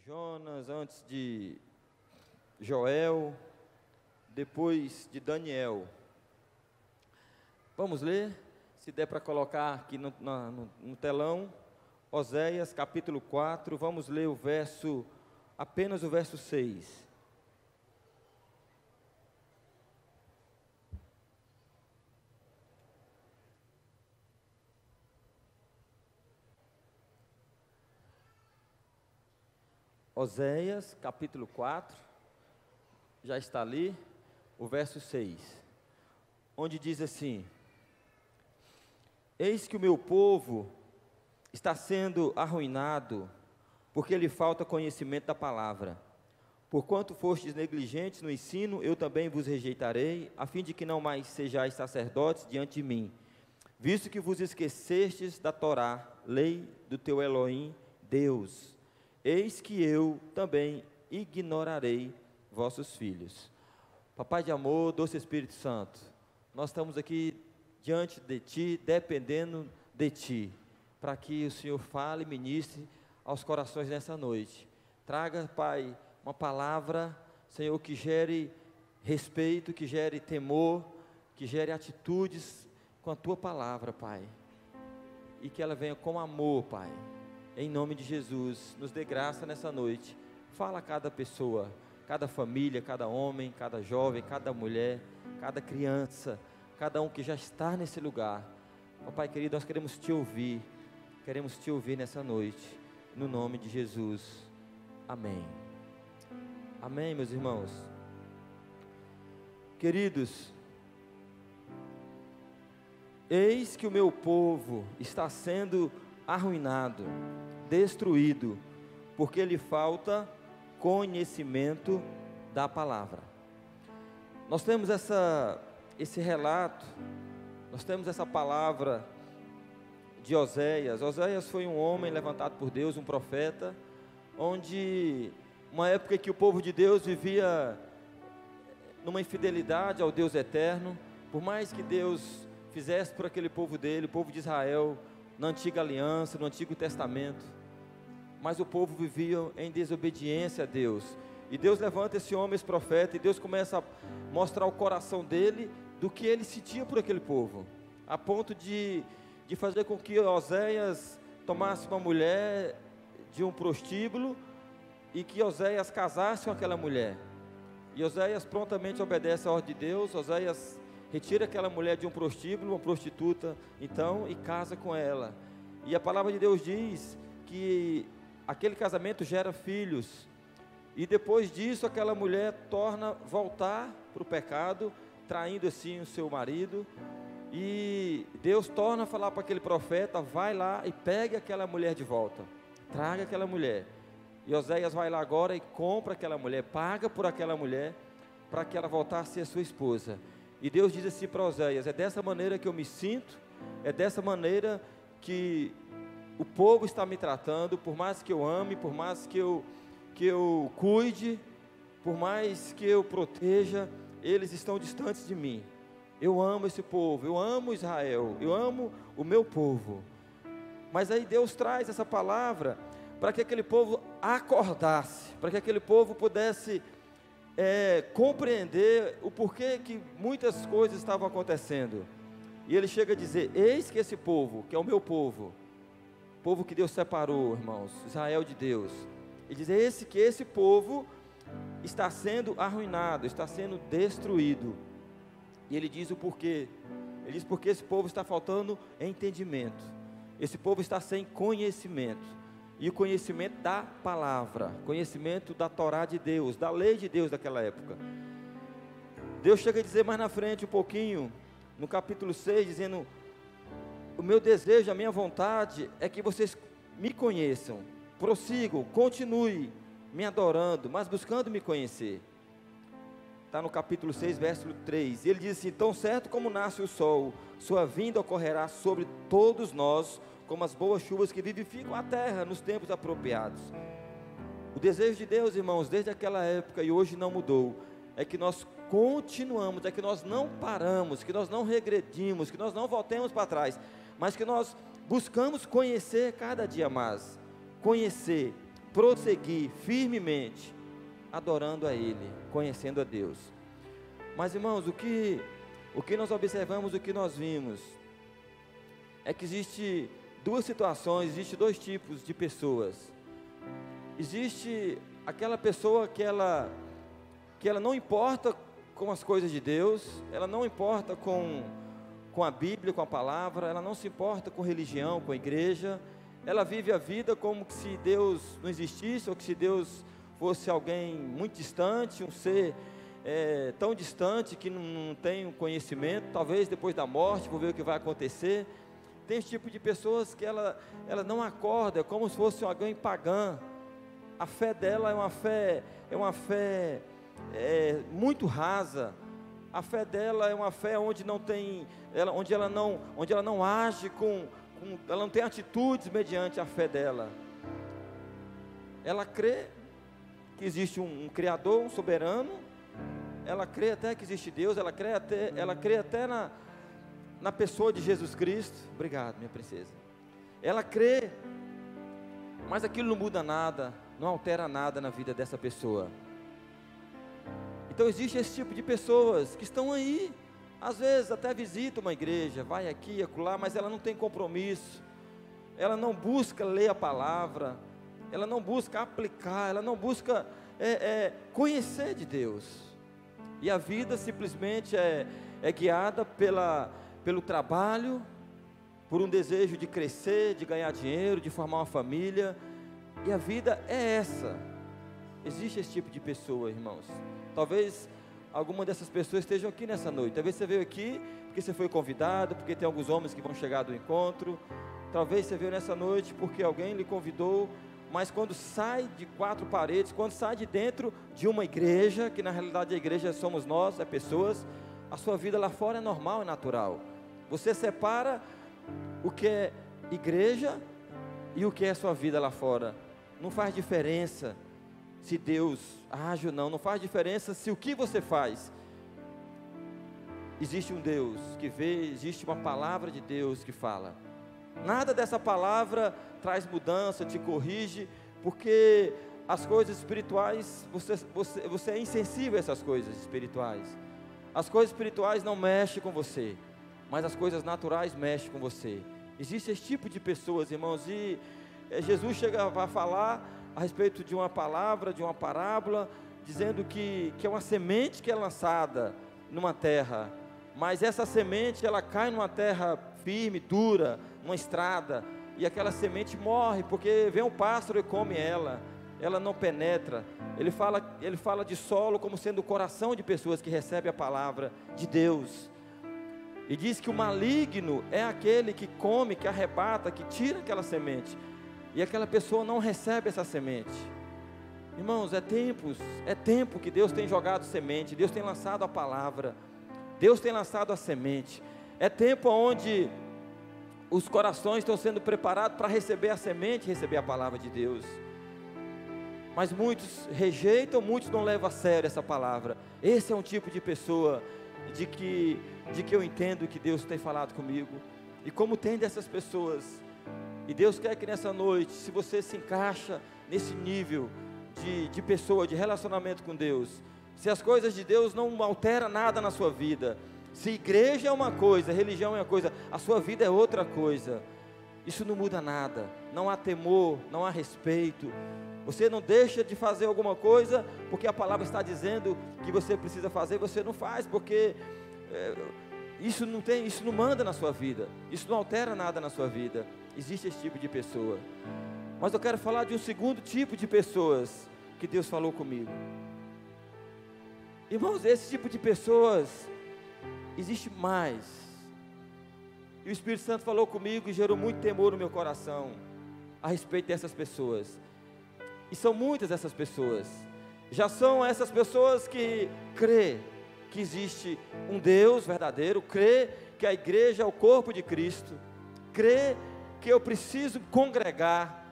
Jonas, antes de Joel, depois de Daniel. Vamos ler, se der para colocar aqui no telão, Oséias capítulo 4, vamos ler apenas o verso 6. Oséias, capítulo 4, já está ali, o verso 6, onde diz assim: Eis que o meu povo está sendo arruinado, porque lhe falta conhecimento da palavra. Porquanto fostes negligentes no ensino, eu também vos rejeitarei, a fim de que não mais sejais sacerdotes diante de mim, visto que vos esquecestes da Torá, lei do teu Elohim, Deus. Eis que eu também ignorarei vossos filhos. Papai de amor, doce Espírito Santo, nós estamos aqui diante de Ti, dependendo de Ti, para que o Senhor fale e ministre aos corações nessa noite. Traga, Pai, uma palavra, Senhor, que gere respeito, que gere temor, que gere atitudes com a Tua palavra, Pai, e que ela venha com amor, Pai. Em nome de Jesus, nos dê graça nessa noite. Fala a cada pessoa, cada família, cada homem, cada jovem, cada mulher, cada criança, cada um que já está nesse lugar. Papai querido, nós queremos Te ouvir nessa noite, no nome de Jesus. Amém. Amém, meus irmãos. Queridos, eis que o meu povo está sendo arruinado, destruído, porque lhe falta conhecimento da palavra. Nós temos esse relato, nós temos essa palavra de Oséias. Oséias foi um homem levantado por Deus, um profeta, onde uma época que o povo de Deus vivia numa infidelidade ao Deus eterno, por mais que Deus fizesse por aquele povo dele, o povo de Israel, na antiga aliança, no Antigo Testamento, mas o povo vivia em desobediência a Deus, e Deus levanta esse homem, esse profeta, e Deus começa a mostrar o coração dele, do que ele sentia por aquele povo, a ponto de fazer com que Oséias tomasse uma mulher de um prostíbulo, e que Oséias casasse com aquela mulher, e Oséias prontamente obedece à ordem de Deus. Oséias retira aquela mulher de um prostíbulo, uma prostituta, então, e casa com ela. E a palavra de Deus diz que aquele casamento gera filhos. E depois disso, aquela mulher torna voltar para o pecado, traindo assim o seu marido. E Deus torna a falar para aquele profeta: vai lá e pegue aquela mulher de volta, traga aquela mulher. E Oséias vai lá agora e compra aquela mulher, paga por aquela mulher, para que ela voltasse a ser sua esposa. E Deus diz assim para Oséias: é dessa maneira que eu me sinto, é dessa maneira que o povo está me tratando, por mais que eu ame, por mais que eu cuide, por mais que eu proteja, eles estão distantes de mim. Eu amo esse povo, eu amo Israel, eu amo o meu povo. Mas aí Deus traz essa palavra para que aquele povo acordasse, para que aquele povo pudesse compreender o porquê que muitas coisas estavam acontecendo. E ele chega a dizer: eis que esse povo, que é o meu povo que Deus separou, irmãos, Israel de Deus, ele diz: esse povo está sendo arruinado, está sendo destruído. E ele diz o porquê. Ele diz: porque esse povo está faltando entendimento, esse povo está sem conhecimento. E o conhecimento da palavra, conhecimento da Torá de Deus, da lei de Deus daquela época. Deus chega a dizer mais na frente um pouquinho, no capítulo 6, dizendo: o meu desejo, a minha vontade é que vocês me conheçam, prossigam, continuem me adorando, mas buscando me conhecer. Está no capítulo 6, verso 3, e ele diz assim: tão certo como nasce o sol, sua vinda ocorrerá sobre todos nós, como as boas chuvas que vivificam a terra nos tempos apropriados. O desejo de Deus, irmãos, desde aquela época e hoje não mudou, é que nós continuamos, é que nós não paramos, que nós não regredimos, que nós não voltemos para trás, mas que nós buscamos conhecer cada dia mais, conhecer, prosseguir firmemente, adorando a Ele, conhecendo a Deus. Mas, irmãos, o que nós observamos, o que nós vimos, é que existe duas situações, existe dois tipos de pessoas. Existe aquela pessoa que ela não importa com as coisas de Deus, ela não importa com a Bíblia, com a palavra, ela não se importa com religião, com a igreja, ela vive a vida como se Deus não existisse, ou que se Deus fosse alguém muito distante, um ser tão distante que não tem um conhecimento, talvez depois da morte, vou ver o que vai acontecer. Tem esse tipo de pessoas que ela não acorda, é como se fosse alguém pagã. A fé dela é uma fé muito rasa. A fé dela é uma fé onde onde ela não age ela não tem atitudes mediante a fé dela. Ela crê que existe um Criador, um soberano. Ela crê até que existe Deus. Ela crê até na pessoa de Jesus Cristo. Obrigado, minha princesa. Ela crê, mas aquilo não muda nada, não altera nada na vida dessa pessoa. Então existe esse tipo de pessoas que estão aí, às vezes até visita uma igreja, vai aqui e acolá, mas ela não tem compromisso, ela não busca ler a palavra, ela não busca aplicar, ela não busca conhecer de Deus. E a vida simplesmente é guiada pelo trabalho, por um desejo de crescer, de ganhar dinheiro, de formar uma família. E a vida é essa. Existe esse tipo de pessoa, irmãos. Talvez alguma dessas pessoas estejam aqui nessa noite. Talvez você veio aqui porque você foi convidado, porque tem alguns homens que vão chegar do encontro. Talvez você veio nessa noite porque alguém lhe convidou. Mas quando sai de quatro paredes, quando sai de dentro de uma igreja, que na realidade a igreja somos nós, é pessoas, a sua vida lá fora é normal, é natural. Você separa o que é igreja e o que é sua vida lá fora. Não faz diferença se Deus age ou não, não faz diferença se o que você faz. Existe um Deus que vê, existe uma palavra de Deus que fala. Nada dessa palavra traz mudança, te corrige, porque as coisas espirituais, você é insensível a essas coisas espirituais. As coisas espirituais não mexem com você, mas as coisas naturais mexem com você. Existe esse tipo de pessoas, irmãos, e Jesus chega a falar a respeito de uma palavra, de uma parábola, dizendo que é uma semente que é lançada numa terra, mas essa semente ela cai numa terra firme, dura, numa estrada, e aquela semente morre, porque vem um pássaro e come ela não penetra. Ele fala de solo como sendo o coração de pessoas que recebem a palavra de Deus, e diz que o maligno é aquele que come, que arrebata, que tira aquela semente, e aquela pessoa não recebe essa semente. Irmãos, é tempo que Deus tem jogado semente, Deus tem lançado a palavra, Deus tem lançado a semente. É tempo onde os corações estão sendo preparados para receber a semente, receber a palavra de Deus. Mas muitos rejeitam, muitos não levam a sério essa palavra. Esse é um tipo de pessoa de que eu entendo que Deus tem falado comigo. E como tem dessas pessoas, e Deus quer que nessa noite, se você se encaixa nesse nível de pessoa, de relacionamento com Deus, se as coisas de Deus não alteram nada na sua vida, se igreja é uma coisa, religião é uma coisa, a sua vida é outra coisa, isso não muda nada, não há temor, não há respeito. Você não deixa de fazer alguma coisa porque a palavra está dizendo que você precisa fazer, você não faz, porque isso não manda na sua vida, isso não altera nada na sua vida. Existe esse tipo de pessoa. Mas eu quero falar de um segundo tipo de pessoas que Deus falou comigo. Irmãos, esse tipo de pessoas existe mais. E o Espírito Santo falou comigo e gerou muito temor no meu coração a respeito dessas pessoas. E são muitas essas pessoas. Já são essas pessoas que crê que existe um Deus verdadeiro, crê que a igreja é o corpo de Cristo, crê que eu preciso congregar,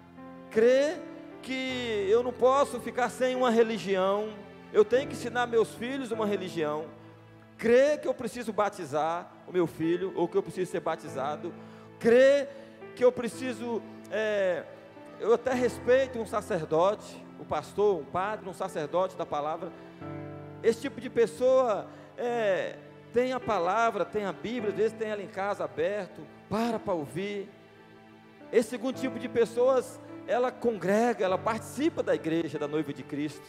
crê que eu não posso ficar sem uma religião, eu tenho que ensinar meus filhos uma religião, crê que eu preciso batizar o meu filho, ou que eu preciso ser batizado, crê que eu preciso eu até respeito um sacerdote, o pastor, um padre, um sacerdote da palavra. Esse tipo de pessoa tem a palavra, tem a Bíblia, às vezes tem ela em casa aberto, para ouvir. Esse segundo tipo de pessoas, ela congrega, ela participa da igreja, da noiva de Cristo.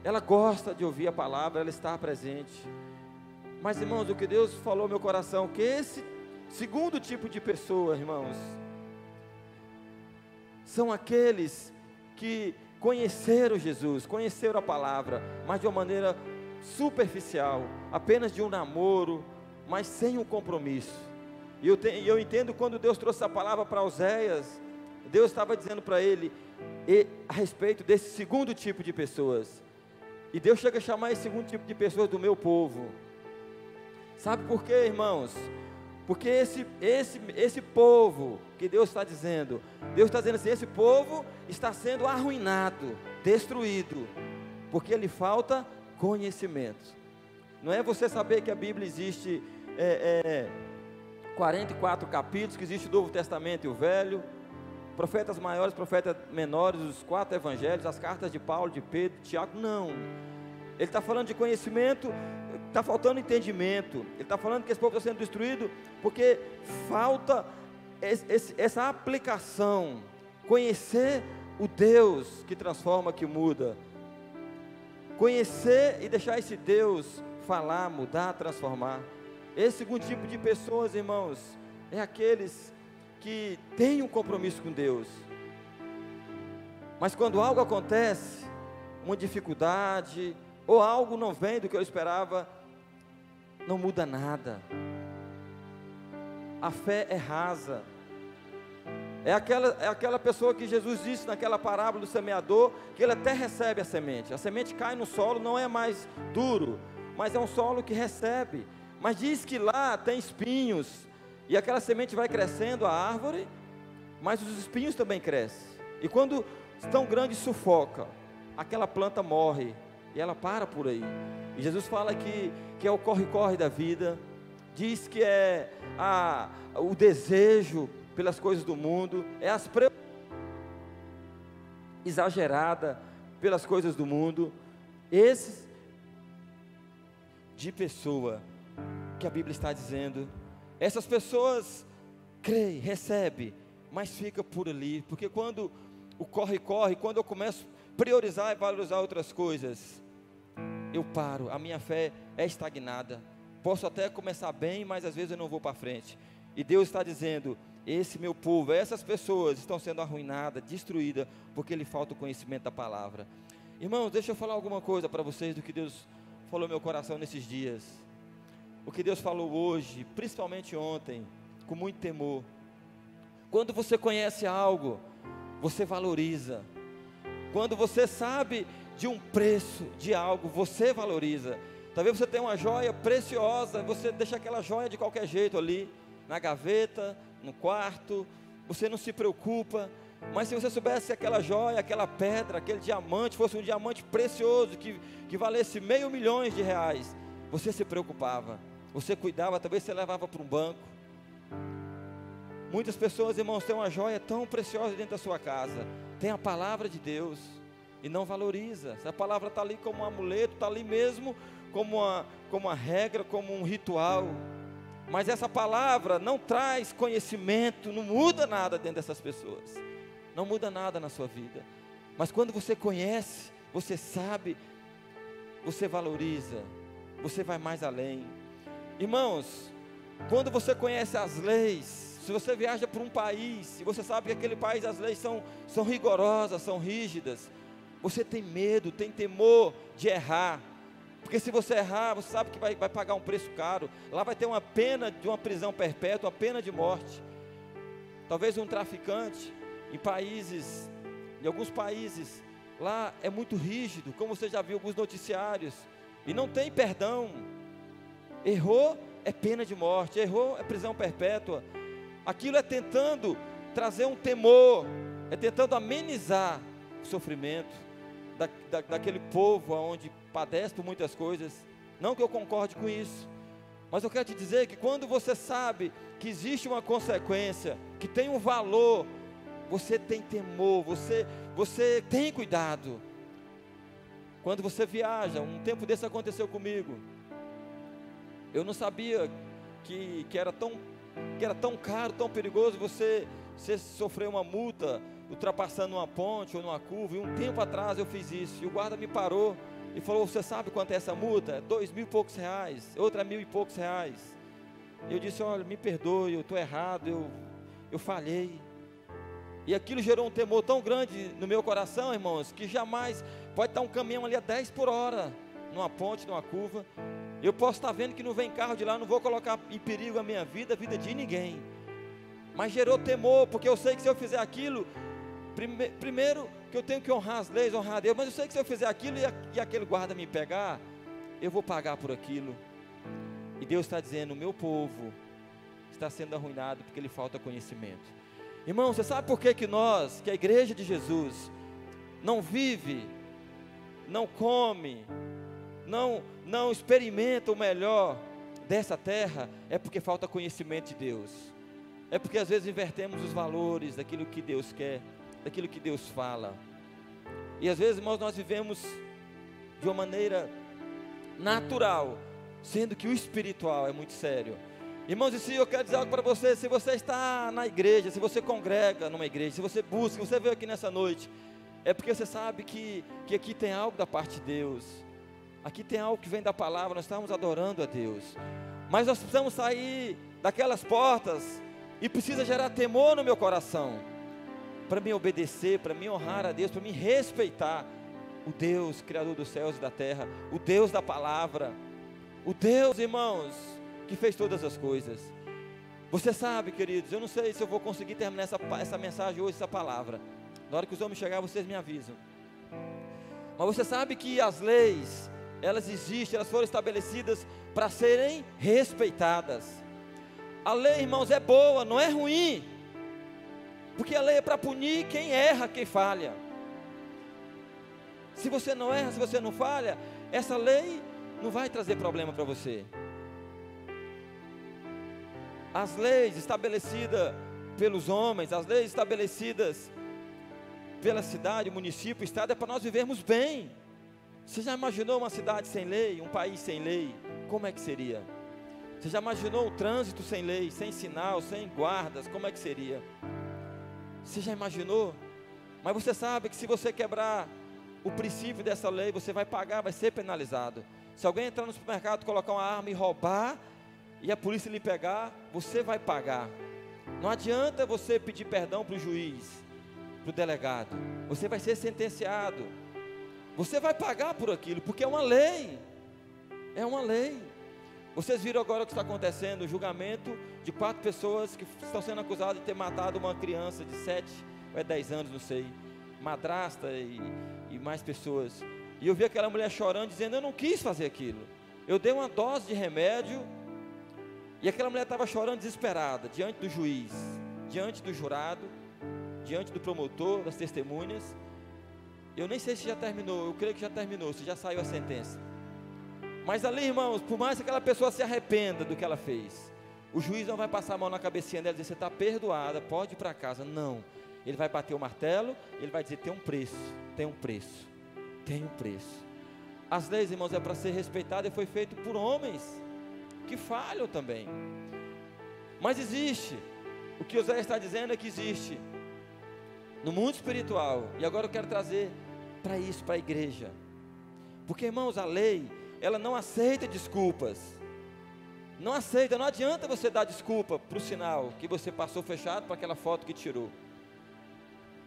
Ela gosta de ouvir a palavra, ela está presente. Mas, irmãos, o que Deus falou no meu coração, que esse segundo tipo de pessoa, irmãos, são aqueles que conheceram Jesus, conheceram a palavra, mas de uma maneira superficial, apenas de um namoro, mas sem um compromisso. E eu entendo quando Deus trouxe a palavra para Oséias, Deus estava dizendo para ele a respeito desse segundo tipo de pessoas. E Deus chega a chamar esse segundo tipo de pessoas do meu povo. Sabe por quê, irmãos? Porque esse povo que Deus está dizendo assim, esse povo está sendo arruinado, destruído, porque lhe falta conhecimento. Não é você saber que a Bíblia existe 44 capítulos, que existe o Novo Testamento e o Velho, profetas maiores, profetas menores, os 4 evangelhos, as cartas de Paulo, de Pedro, de Tiago. Não, ele está falando de conhecimento. Está faltando entendimento. Ele está falando que esse povo está sendo destruído porque falta essa aplicação, conhecer o Deus que transforma, que muda, conhecer e deixar esse Deus falar, mudar, transformar. Esse segundo tipo de pessoas, irmãos, é aqueles que têm um compromisso com Deus, mas quando algo acontece, uma dificuldade, ou algo não vem do que eu esperava, não muda nada. A fé é rasa. É aquela pessoa que Jesus disse naquela parábola do semeador, que ele até recebe a semente cai no solo, não é mais duro, mas é um solo que recebe, mas diz que lá tem espinhos, e aquela semente vai crescendo, a árvore, mas os espinhos também crescem, e quando tão grande sufoca, aquela planta morre, e ela para por aí. E Jesus fala que é o corre-corre da vida, diz que é o desejo pelas coisas do mundo, é as exagerada pelas coisas do mundo. Esses de pessoa que a Bíblia está dizendo, essas pessoas creem, recebem, mas fica por ali, porque quando o corre-corre, quando eu começo a priorizar e valorizar outras coisas, eu paro, a minha fé é estagnada. Posso até começar bem, mas às vezes eu não vou para frente. E Deus está dizendo, esse meu povo, essas pessoas estão sendo arruinadas, destruídas, porque lhe falta o conhecimento da palavra. Irmãos, deixa eu falar alguma coisa para vocês do que Deus falou no meu coração nesses dias. O que Deus falou hoje, principalmente ontem, com muito temor. Quando você conhece algo, você valoriza. Quando você sabe de um preço de algo, você valoriza. Talvez você tenha uma joia preciosa, você deixa aquela joia de qualquer jeito ali, na gaveta, no quarto, você não se preocupa, mas se você soubesse que aquela joia, aquela pedra, aquele diamante, fosse um diamante precioso, que valesse R$500 milhões, você se preocupava, você cuidava, talvez você levava para um banco. Muitas pessoas, irmãos, têm uma joia tão preciosa dentro da sua casa, tem a palavra de Deus, e não valoriza. Essa palavra está ali como um amuleto, está ali mesmo como uma regra, como um ritual, mas essa palavra não traz conhecimento, não muda nada dentro dessas pessoas, não muda nada na sua vida. Mas quando você conhece, você sabe, você valoriza, você vai mais além. Irmãos, quando você conhece as leis, se você viaja para um país, e você sabe que aquele país as leis são rigorosas, são rígidas, você tem medo, tem temor de errar, porque se você errar, você sabe que vai pagar um preço caro. Lá vai ter uma pena de uma prisão perpétua, uma pena de morte. Talvez um traficante, em alguns países, lá é muito rígido, como você já viu em alguns noticiários, e não tem perdão. Errou, é pena de morte, errou, é prisão perpétua. Aquilo é tentando trazer um temor, é tentando amenizar o sofrimento daquele povo onde padece por muitas coisas. Não que eu concorde com isso, mas eu quero te dizer que quando você sabe que existe uma consequência, que tem um valor, você tem temor, você tem cuidado. Quando você viaja, um tempo desse aconteceu comigo. Eu não sabia que era tão caro, tão perigoso você sofrer uma multa ultrapassando uma ponte ou numa curva. E um tempo atrás eu fiz isso, e o guarda me parou e falou: você sabe quanto é essa multa? É 2.000 e poucos reais, outra 1.000 e poucos reais. Eu disse: olha, me perdoe, eu estou errado, eu falhei. E aquilo gerou um temor tão grande no meu coração, irmãos, que jamais pode estar um caminhão ali a 10 por hora, numa ponte, numa curva. Eu posso estar vendo que não vem carro de lá, não vou colocar em perigo a minha vida, a vida de ninguém. Mas gerou temor, porque eu sei que se eu fizer aquilo, primeiro que eu tenho que honrar as leis, honrar a Deus, mas eu sei que se eu fizer aquilo e aquele guarda me pegar, eu vou pagar por aquilo. E Deus está dizendo: o meu povo está sendo arruinado porque lhe falta conhecimento. Irmão, você sabe por que nós, que a igreja de Jesus, não vive, não come, não experimenta o melhor dessa terra? É porque falta conhecimento de Deus. É porque às vezes invertemos os valores daquilo que Deus quer, daquilo que Deus fala. E às vezes, irmãos, nós vivemos de uma maneira natural, sendo que o espiritual é muito sério. Irmãos, e se eu quero dizer algo para você: se você está na igreja, se você congrega numa igreja, se você busca, se você veio aqui nessa noite, é porque você sabe que aqui tem algo da parte de Deus, aqui tem algo que vem da palavra, nós estamos adorando a Deus. Mas nós precisamos sair daquelas portas, e precisa gerar temor no meu coração, para me obedecer, para me honrar a Deus, para me respeitar o Deus, Criador dos céus e da terra, o Deus da palavra, o Deus, irmãos, que fez todas as coisas. Você sabe, queridos, eu não sei se eu vou conseguir terminar essa mensagem hoje, essa palavra. Na hora que os homens chegarem, vocês me avisam. Mas você sabe que as leis, elas existem, elas foram estabelecidas para serem respeitadas. A lei, irmãos, é boa, não é ruim, porque a lei é para punir quem erra, quem falha. Se você não erra, se você não falha, essa lei não vai trazer problema para você. As leis estabelecidas pelos homens, as leis estabelecidas pela cidade, município, o estado, é para nós vivermos bem. Você já imaginou uma cidade sem lei, um país sem lei? Como é que seria? Você já imaginou o trânsito sem lei, sem sinal, sem guardas? Como é que seria? Você já imaginou? Mas você sabe que se você quebrar o princípio dessa lei, você vai pagar, vai ser penalizado. Se alguém entrar no supermercado, colocar uma arma e roubar, e a polícia lhe pegar, você vai pagar. Não adianta você pedir perdão para o juiz, para o delegado. Você vai ser sentenciado. Você vai pagar por aquilo, porque é uma lei. É uma lei. Vocês viram agora o que está acontecendo, o julgamento de 4 pessoas que estão sendo acusadas de ter matado uma criança de 7 ou 10 anos, não sei, madrasta e mais pessoas. E eu vi aquela mulher chorando, dizendo: eu não quis fazer aquilo. Eu dei uma dose de remédio, e aquela mulher estava chorando desesperada, diante do juiz, diante do jurado, diante do promotor, das testemunhas. Eu nem sei se já terminou, eu creio que já terminou, se já saiu a sentença. Mas ali, irmãos, por mais que aquela pessoa se arrependa do que ela fez, o juiz não vai passar a mão na cabecinha dela e dizer: você está perdoada, pode ir para casa. Não, ele vai bater o martelo, ele vai dizer: tem um preço, tem um preço, tem um preço. As leis, irmãos, é para ser respeitada, e foi feito por homens que falham também. Mas existe, o que Oséias está dizendo é que existe no mundo espiritual, e agora eu quero trazer para isso, para a igreja, porque, irmãos, a lei, ela não aceita desculpas, não aceita, não adianta você dar desculpa para o sinal que você passou fechado, para aquela foto que tirou.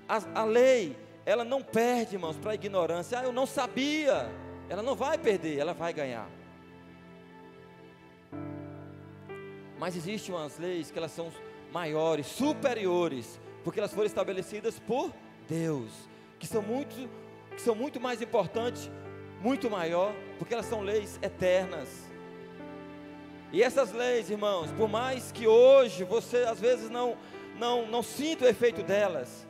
A lei, ela não perde, irmãos, para a ignorância. Eu não sabia. Ela não vai perder, ela vai ganhar. Mas existem umas leis que elas são maiores, superiores, porque elas foram estabelecidas por Deus, que são muito mais importantes, muito maior, porque elas são leis eternas. E essas leis, irmãos, por mais que hoje você às vezes não sinta o efeito delas,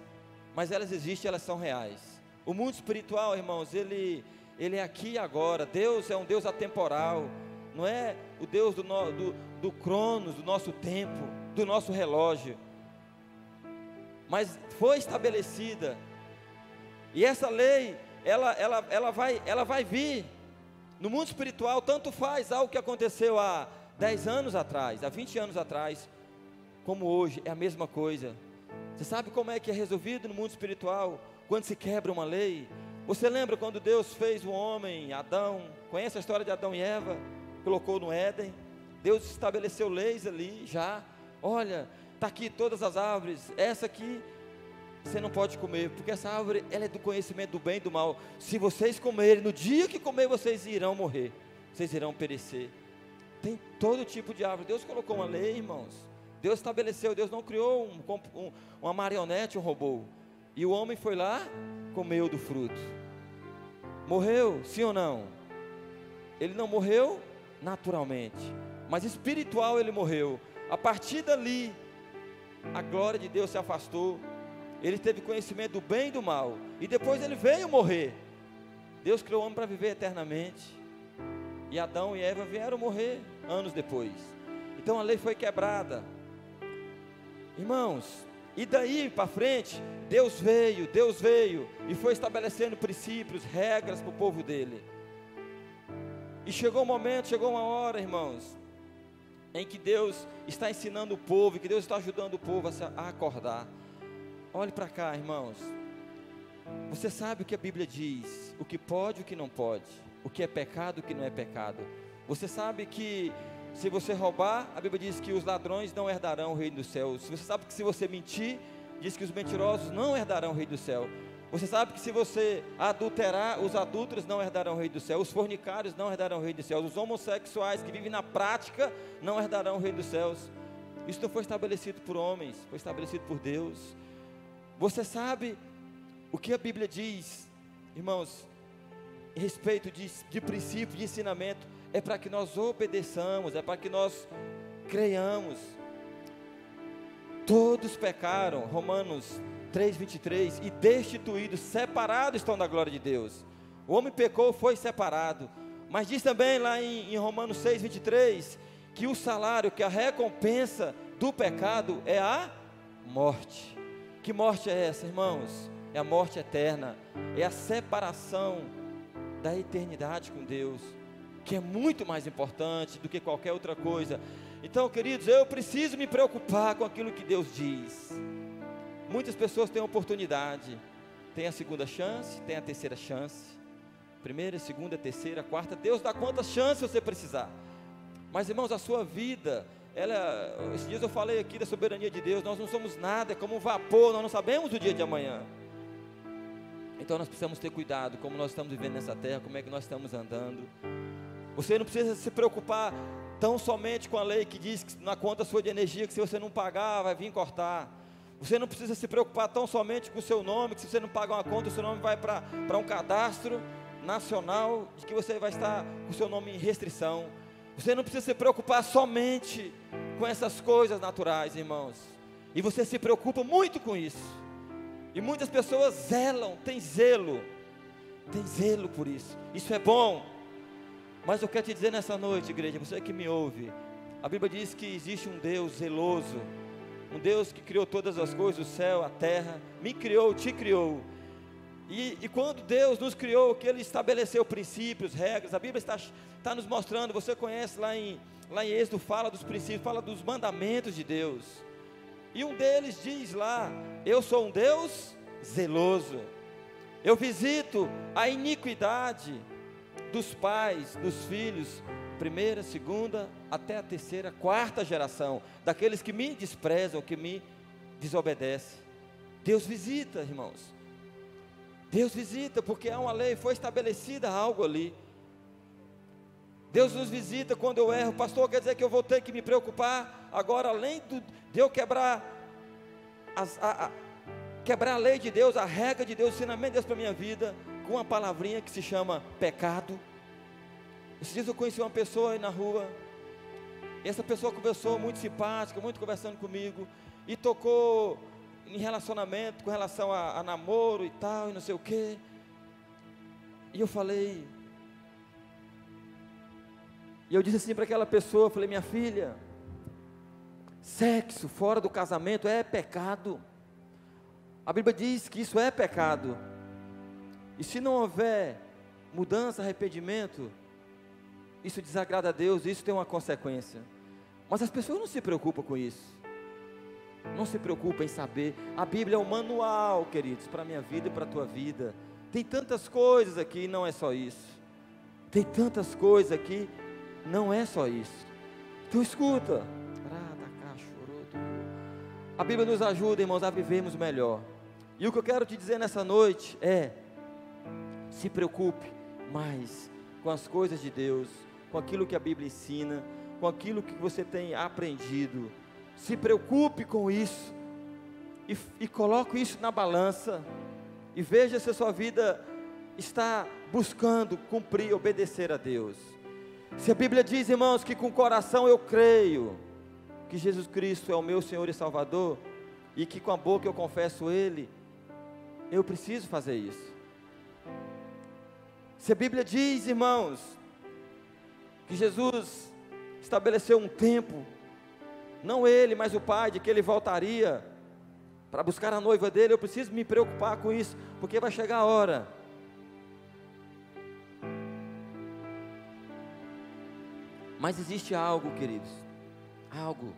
mas elas existem, elas são reais. O mundo espiritual, irmãos, ele é aqui e agora. Deus é um Deus atemporal, não é o Deus do cronos, do nosso tempo, do nosso relógio. mas foi estabelecida. E essa lei, ela vai vir. No mundo espiritual, tanto faz algo que aconteceu há 10 anos atrás, há 20 anos atrás, como hoje, é a mesma coisa. Você sabe como é que é resolvido no mundo espiritual, quando se quebra uma lei? Você lembra quando Deus fez o homem, Adão? Conhece a história de Adão e Eva? Colocou no Éden. Deus estabeleceu leis ali já. Olha, está aqui todas as árvores, essa aqui você não pode comer, porque essa árvore, ela é do conhecimento do bem e do mal. Se vocês comerem, no dia que comer, vocês irão morrer, vocês irão perecer. Tem todo tipo de árvore. Deus colocou uma lei, irmãos. Deus estabeleceu. Deus não criou uma marionete, um robô. E o homem foi lá, comeu do fruto. Morreu, sim ou não? Ele não morreu naturalmente, mas espiritual ele morreu. A partir dali, a glória de Deus se afastou. Ele teve conhecimento do bem e do mal, e depois ele veio morrer. Deus criou o homem para viver eternamente, e Adão e Eva vieram morrer anos depois. Então a lei foi quebrada, irmãos. E daí para frente, Deus veio e foi estabelecendo princípios, regras para o povo dele. E chegou um momento, chegou uma hora, irmãos, em que Deus está ensinando o povo, que Deus está ajudando o povo a acordar. Olhe para cá, irmãos. Você sabe o que a Bíblia diz, o que pode e o que não pode, o que é pecado e o que não é pecado. Você sabe que se você roubar, a Bíblia diz que os ladrões não herdarão o reino dos céus. Você sabe que se você mentir, diz que os mentirosos não herdarão o reino do céu. Você sabe que se você adulterar, os adúlteros não herdarão o reino do céu, os fornicários não herdarão o reino dos céus, os homossexuais que vivem na prática não herdarão o reino dos céus. Isso não foi estabelecido por homens, foi estabelecido por Deus. Você sabe o que a Bíblia diz, irmãos, a respeito de princípio, de ensinamento? É para que nós obedeçamos, é para que nós creiamos. Todos pecaram, Romanos 3:23, e destituídos, separados estão da glória de Deus. O homem pecou, foi separado. Mas diz também lá em Romanos 6:23, que o salário, que a recompensa do pecado é a morte. Que morte é essa, irmãos? É a morte eterna, é a separação da eternidade com Deus, que é muito mais importante do que qualquer outra coisa. Então, queridos, eu preciso me preocupar com aquilo que Deus diz. Muitas pessoas têm oportunidade, tem a segunda chance, tem a terceira chance, primeira, segunda, terceira, quarta. Deus dá quantas chances você precisar. Mas, irmãos, a sua vida, esses dias eu falei aqui da soberania de Deus. Nós não somos nada, é como um vapor, nós não sabemos o dia de amanhã. Então nós precisamos ter cuidado, como nós estamos vivendo nessa terra, como é que nós estamos andando. Você não precisa se preocupar tão somente com a lei que diz que na conta sua de energia, que se você não pagar, vai vir cortar. Você não precisa se preocupar tão somente com o seu nome, que se você não pagar uma conta, o seu nome vai para um cadastro nacional, de que você vai estar com o seu nome em restrição. Você não precisa se preocupar somente com essas coisas naturais, irmãos. E você se preocupa muito com isso. E muitas pessoas zelam, tem zelo por isso. Isso é bom. Mas eu quero te dizer nessa noite, igreja, você que me ouve, a Bíblia diz que existe um Deus zeloso, um Deus que criou todas as coisas, o céu, a terra, me criou, te criou. E quando Deus nos criou, que Ele estabeleceu princípios, regras, a Bíblia está nos mostrando. Você conhece lá em Êxodo, fala dos princípios, fala dos mandamentos de Deus. E um deles diz lá: eu sou um Deus zeloso, eu visito a iniquidade dos pais, dos filhos, primeira, segunda, até a terceira, quarta geração, daqueles que me desprezam, que me desobedecem. Deus visita, irmãos. Deus visita, porque há uma lei, foi estabelecida algo ali. Deus nos visita quando eu erro. Pastor, quer dizer que eu vou ter que me preocupar agora, além de eu quebrar a lei de Deus, a regra de Deus, o ensinamento de Deus para a minha vida, com uma palavrinha que se chama pecado. Esses dias eu conheci uma pessoa aí na rua. Essa pessoa conversou, muito simpática, muito conversando comigo, e tocou em relacionamento, com relação a namoro e tal, e não sei o quê. E eu falei, e eu disse assim para aquela pessoa, eu falei: minha filha, sexo fora do casamento é pecado. A Bíblia diz que isso é pecado. E se não houver mudança, arrependimento, isso desagrada a Deus, isso tem uma consequência. Mas as pessoas não se preocupam com isso. Não se preocupam em saber. A Bíblia é um manual, queridos, para a minha vida e para a tua vida. Tem tantas coisas aqui, não é só isso. Tem tantas coisas aqui, não é só isso. Então escuta. A Bíblia nos ajuda, irmãos, a vivermos melhor. E o que eu quero te dizer nessa noite é: se preocupe mais com as coisas de Deus, com aquilo que a Bíblia ensina, com aquilo que você tem aprendido. Se preocupe com isso e coloque isso na balança e veja se a sua vida está buscando cumprir, obedecer a Deus. Se a Bíblia diz, irmãos, que com o coração eu creio que Jesus Cristo é o meu Senhor e Salvador, e que com a boca eu confesso Ele, eu preciso fazer isso. Se a Bíblia diz, irmãos, que Jesus estabeleceu um tempo, não Ele, mas o Pai, de que Ele voltaria para buscar a noiva dele, eu preciso me preocupar com isso, porque vai chegar a hora. Mas existe algo, queridos, algo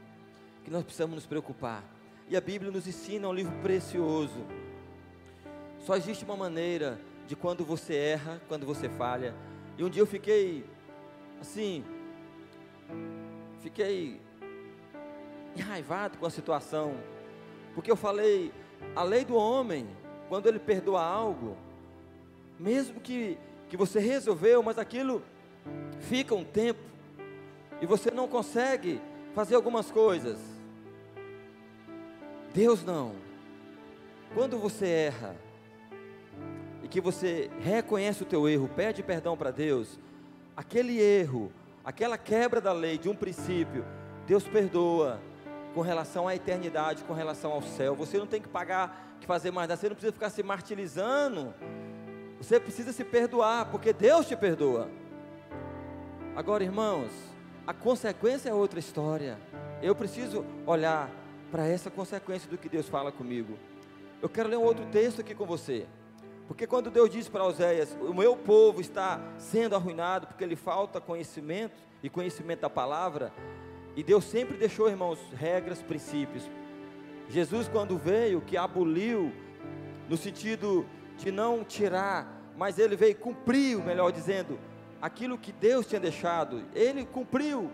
que nós precisamos nos preocupar, e a Bíblia nos ensina, um livro precioso. Só existe uma maneira de quando você erra, quando você falha. E um dia eu fiquei assim, enraivado com a situação, porque eu falei, a lei do homem, quando ele perdoa algo, mesmo que você resolveu, mas aquilo fica um tempo, e você não consegue fazer algumas coisas. Deus não. Quando você erra, e que você reconhece o teu erro, pede perdão para Deus, aquele erro, aquela quebra da lei, de um princípio, Deus perdoa, com relação à eternidade, com relação ao céu. Você não tem que pagar, que fazer mais nada, você não precisa ficar se martirizando, você precisa se perdoar, porque Deus te perdoa. Agora, irmãos, a consequência é outra história. Eu preciso olhar para essa consequência do que Deus fala comigo. Eu quero ler um outro texto aqui com você, porque quando Deus diz para Oséias, o meu povo está sendo arruinado, porque lhe falta conhecimento, e conhecimento da palavra, e Deus sempre deixou, irmãos, regras, princípios. Jesus, quando veio, que aboliu, no sentido de não tirar, mas Ele veio cumprir, melhor dizendo, aquilo que Deus tinha deixado. Ele cumpriu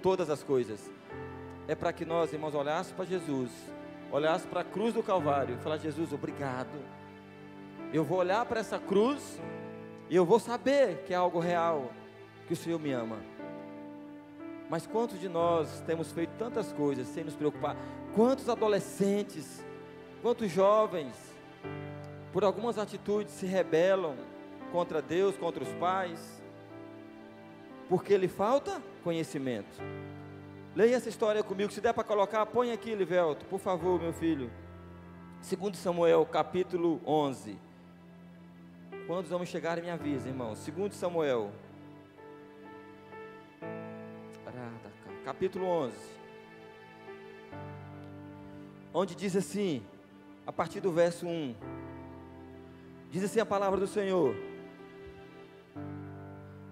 todas as coisas. É para que nós, irmãos, olhássemos para Jesus, olhássemos para a cruz do Calvário, e falar: Jesus, obrigado. Eu vou olhar para essa cruz, e eu vou saber que é algo real, que o Senhor me ama. Mas quantos de nós temos feito tantas coisas sem nos preocupar? Quantos adolescentes, quantos jovens, por algumas atitudes se rebelam contra Deus, contra os pais, porque lhe falta conhecimento. Leia essa história comigo, se der para colocar, põe aqui, Livelto, por favor, meu filho. 2 Samuel, capítulo 11. Quantos vamos chegar em minha avisa, irmão? 2 Samuel, capítulo 11, onde diz assim, a partir do verso 1, diz assim a palavra do Senhor: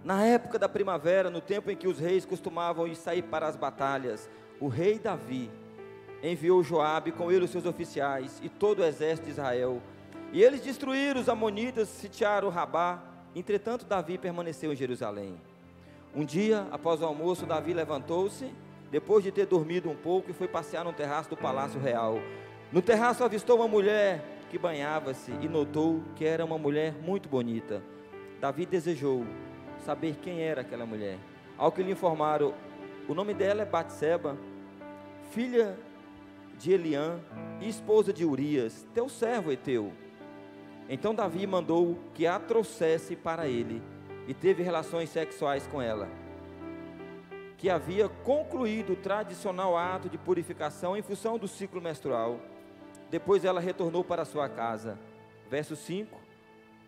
na época da primavera, no tempo em que os reis costumavam ir sair para as batalhas, o rei Davi enviou Joabe, com ele os seus oficiais e todo o exército de Israel, e eles destruíram os amonitas, sitiaram Rabá. Entretanto, Davi permaneceu em Jerusalém. Um dia, após o almoço, Davi levantou-se, depois de ter dormido um pouco, e foi passear no terraço do palácio real. No terraço avistou uma mulher que banhava-se, e notou que era uma mulher muito bonita. Davi desejou saber quem era aquela mulher. Ao que lhe informaram, o nome dela é Batseba, filha de Eliã e esposa de Urias, teu servo Eteu. Então Davi mandou que a trouxesse para ele, e teve relações sexuais com ela, que havia concluído o tradicional ato de purificação em função do ciclo menstrual. Depois ela retornou para sua casa. Verso 5,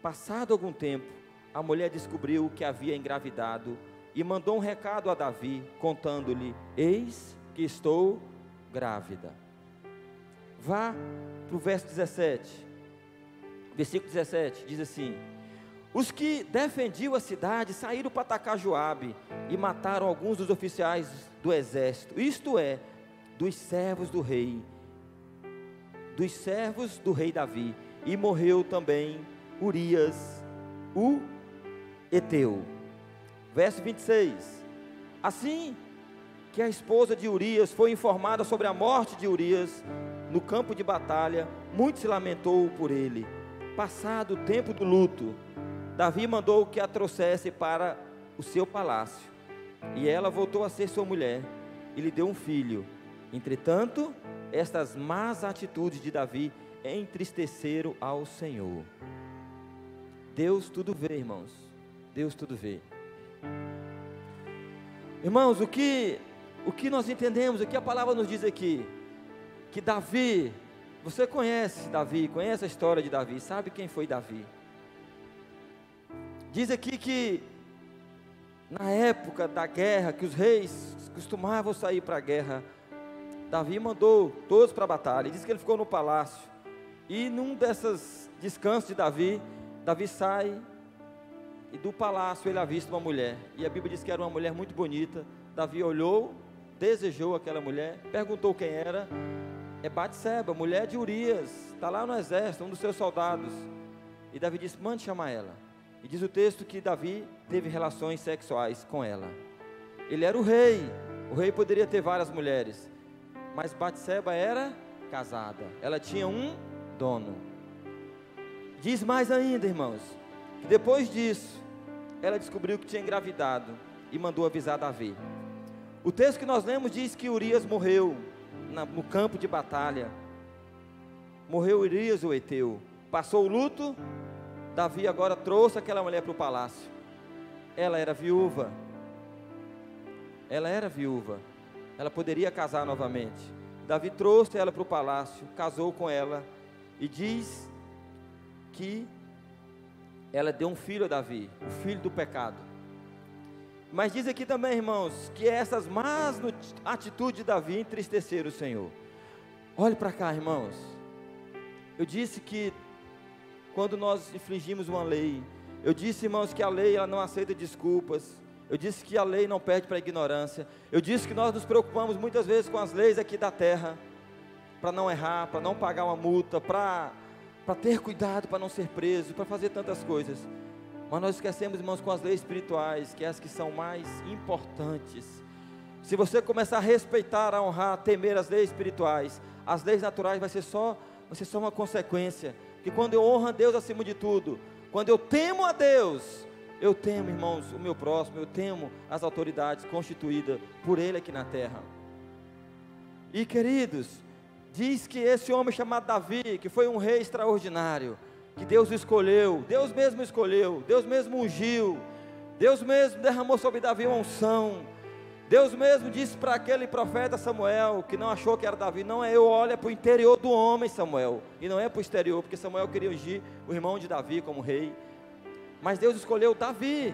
passado algum tempo, a mulher descobriu que havia engravidado, e mandou um recado a Davi, contando-lhe: eis que estou grávida. Vá, para o verso 17. Versículo 17 diz assim: os que defendiam a cidade saíram para atacar Joabe e mataram alguns dos oficiais do exército, isto é, dos servos do rei Davi, e morreu também Urias, o Eteu. Verso 26: assim que a esposa de Urias foi informada sobre a morte de Urias no campo de batalha, muito se lamentou por ele. Passado o tempo do luto, Davi mandou que a trouxesse para o seu palácio, e ela voltou a ser sua mulher, e lhe deu um filho. Entretanto, estas más atitudes de Davi entristeceram ao Senhor. Deus tudo vê, irmãos. Deus tudo vê. Irmãos, o que nós entendemos, o que a palavra nos diz aqui, que Davi, você conhece Davi, conhece a história de Davi, sabe quem foi Davi? Diz aqui que na época da guerra, que os reis costumavam sair para a guerra, Davi mandou todos para a batalha. Diz que ele ficou no palácio, e num desses descansos de Davi, Davi sai, e do palácio ele avista uma mulher, e a Bíblia diz que era uma mulher muito bonita. Davi olhou, desejou aquela mulher, perguntou quem era. É Batseba, mulher de Urias, está lá no exército, um dos seus soldados. E Davi disse: mande chamar ela. E diz o texto que Davi teve relações sexuais com ela. Ele era o rei poderia ter várias mulheres, mas Batseba era casada, ela tinha um dono. Diz mais ainda, irmãos, que depois disso, ela descobriu que tinha engravidado, e mandou avisar Davi. O texto que nós lemos diz que Urias morreu no campo de batalha. Morreu Urias o Eteu. Passou o luto. Davi agora trouxe aquela mulher para o palácio. Ela era viúva. Ela poderia casar novamente. Davi trouxe ela para o palácio, casou com ela, e diz que ela deu um filho a Davi, o filho do pecado. Mas diz aqui também, irmãos, que essas más atitudes de Davi entristeceram o Senhor. Olhe para cá, irmãos. Eu disse que quando nós infringimos uma lei, eu disse, irmãos, que a lei ela não aceita desculpas. Eu disse que a lei não perde para a ignorância. Eu disse que nós nos preocupamos muitas vezes com as leis aqui da terra, para não errar, para não pagar uma multa, para ter cuidado, para não ser preso, para fazer tantas coisas. Mas nós esquecemos, irmãos, com as leis espirituais, que é as que são mais importantes. Se você começar a respeitar, a honrar, a temer as leis espirituais, as leis naturais vai ser só uma consequência. Que quando eu honro a Deus acima de tudo, quando eu temo a Deus, eu temo, irmãos, o meu próximo, eu temo as autoridades constituídas por Ele aqui na terra. E queridos, diz que esse homem chamado Davi, que foi um rei extraordinário, que Deus escolheu, Deus mesmo escolheu, Deus mesmo ungiu, Deus mesmo derramou sobre Davi uma unção. Deus mesmo disse para aquele profeta Samuel, que não achou que era Davi: não é eu, olha para o interior do homem, Samuel, e não é para o exterior, porque Samuel queria ungir o irmão de Davi como rei. Mas Deus escolheu Davi.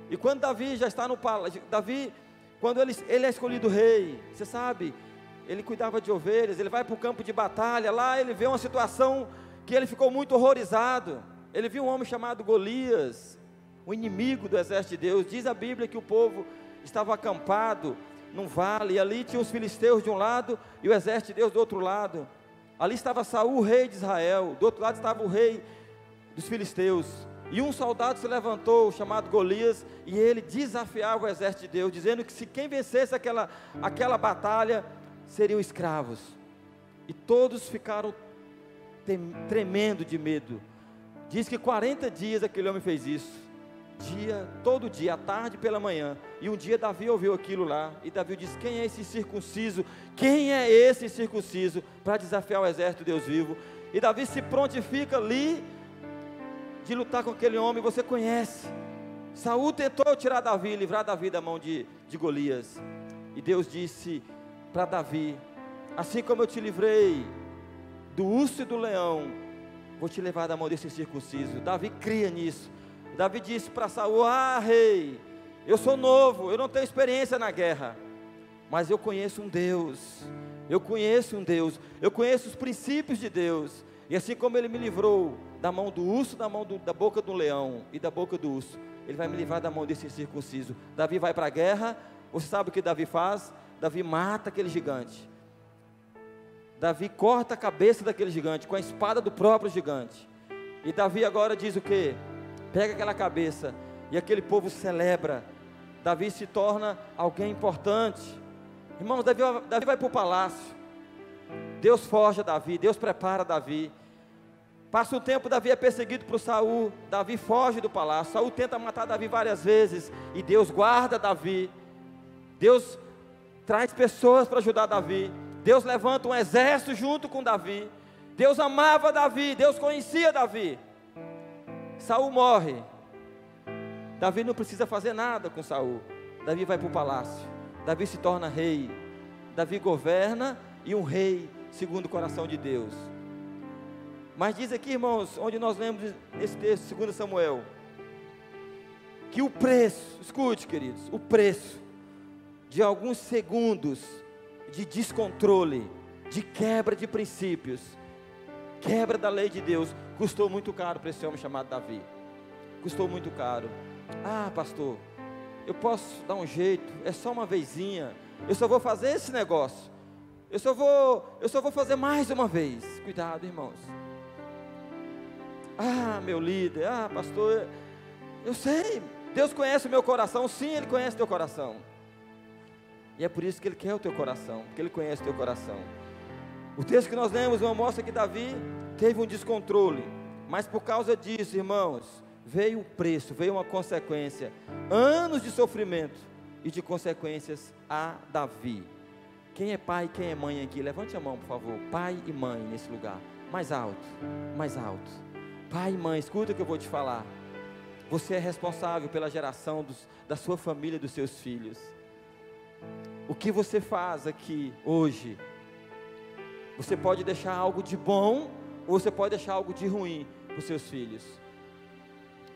E quando Davi já está no palácio, Davi, quando ele é escolhido rei, você sabe, ele cuidava de ovelhas, ele vai para o campo de batalha, lá ele vê uma situação que ele ficou muito horrorizado. Ele viu um homem chamado Golias, o inimigo do exército de Deus. Diz a Bíblia que o povo estava acampado num vale, e ali tinha os filisteus de um lado, e o exército de Deus do outro lado. Ali estava Saul, rei de Israel, do outro lado estava o rei dos filisteus. E um soldado se levantou, chamado Golias, e ele desafiava o exército de Deus, dizendo que se quem vencesse aquela batalha, seriam escravos. E todos ficaram tremendo de medo. Diz que 40 dias aquele homem fez isso, todo dia, à tarde e pela manhã. E um dia Davi ouviu aquilo lá, e Davi disse: quem é esse circunciso? Quem é esse circunciso para desafiar o exército de Deus vivo? E Davi se prontifica ali de lutar com aquele homem. Você conhece, Saul tentou tirar Davi, livrar Davi da mão de Golias, e Deus disse para Davi: assim como eu te livrei do urso e do leão, vou te levar da mão desse circunciso. Davi cria nisso. Davi disse para Saul: ah, rei, eu sou novo, eu não tenho experiência na guerra, mas eu conheço um Deus Eu conheço um Deus, eu conheço os princípios de Deus. E assim como Ele me livrou da mão do urso, da boca do leão e da boca do urso, Ele vai me livrar da mão desse incircunciso. Davi vai para a guerra. Você sabe o que Davi faz? Davi mata aquele gigante. Davi corta a cabeça daquele gigante com a espada do próprio gigante. E Davi agora diz o quê? Pega aquela cabeça e aquele povo celebra. Davi se torna alguém importante. Irmãos, Davi vai para o palácio. Deus forja Davi, Deus prepara Davi. Passa o tempo, Davi é perseguido por Saul. Davi foge do palácio. Saul tenta matar Davi várias vezes e Deus guarda Davi. Deus traz pessoas para ajudar Davi. Deus levanta um exército junto com Davi. Deus amava Davi, Deus conhecia Davi. Saul morre. Davi não precisa fazer nada com Saul. Davi vai para o palácio. Davi se torna rei. Davi governa e um rei segundo o coração de Deus. Mas diz aqui, irmãos, onde nós lemos nesse texto, 2 Samuel, que o preço, escute queridos, o preço de alguns segundos de descontrole, de quebra de princípios, quebra da lei de Deus, custou muito caro para esse homem chamado Davi. Custou muito caro. Ah, pastor, eu posso dar um jeito, é só uma vezinha, eu só vou fazer esse negócio, eu só vou fazer mais uma vez. Cuidado, irmãos. Ah, meu líder, pastor, eu sei, Deus conhece o meu coração. Sim, Ele conhece o teu coração. E é por isso que Ele quer o teu coração, porque Ele conhece o teu coração. O texto que nós lemos mostra que Davi teve um descontrole, mas por causa disso, irmãos, veio um preço, veio uma consequência, anos de sofrimento e de consequências a Davi. Quem é pai, quem é mãe aqui? Levante a mão, por favor. Pai e mãe nesse lugar, mais alto, mais alto. Pai e mãe, escuta o que eu vou te falar. Você é responsável pela geração da sua família, dos seus filhos. O que você faz aqui hoje, você pode deixar algo de bom, ou você pode deixar algo de ruim para os seus filhos.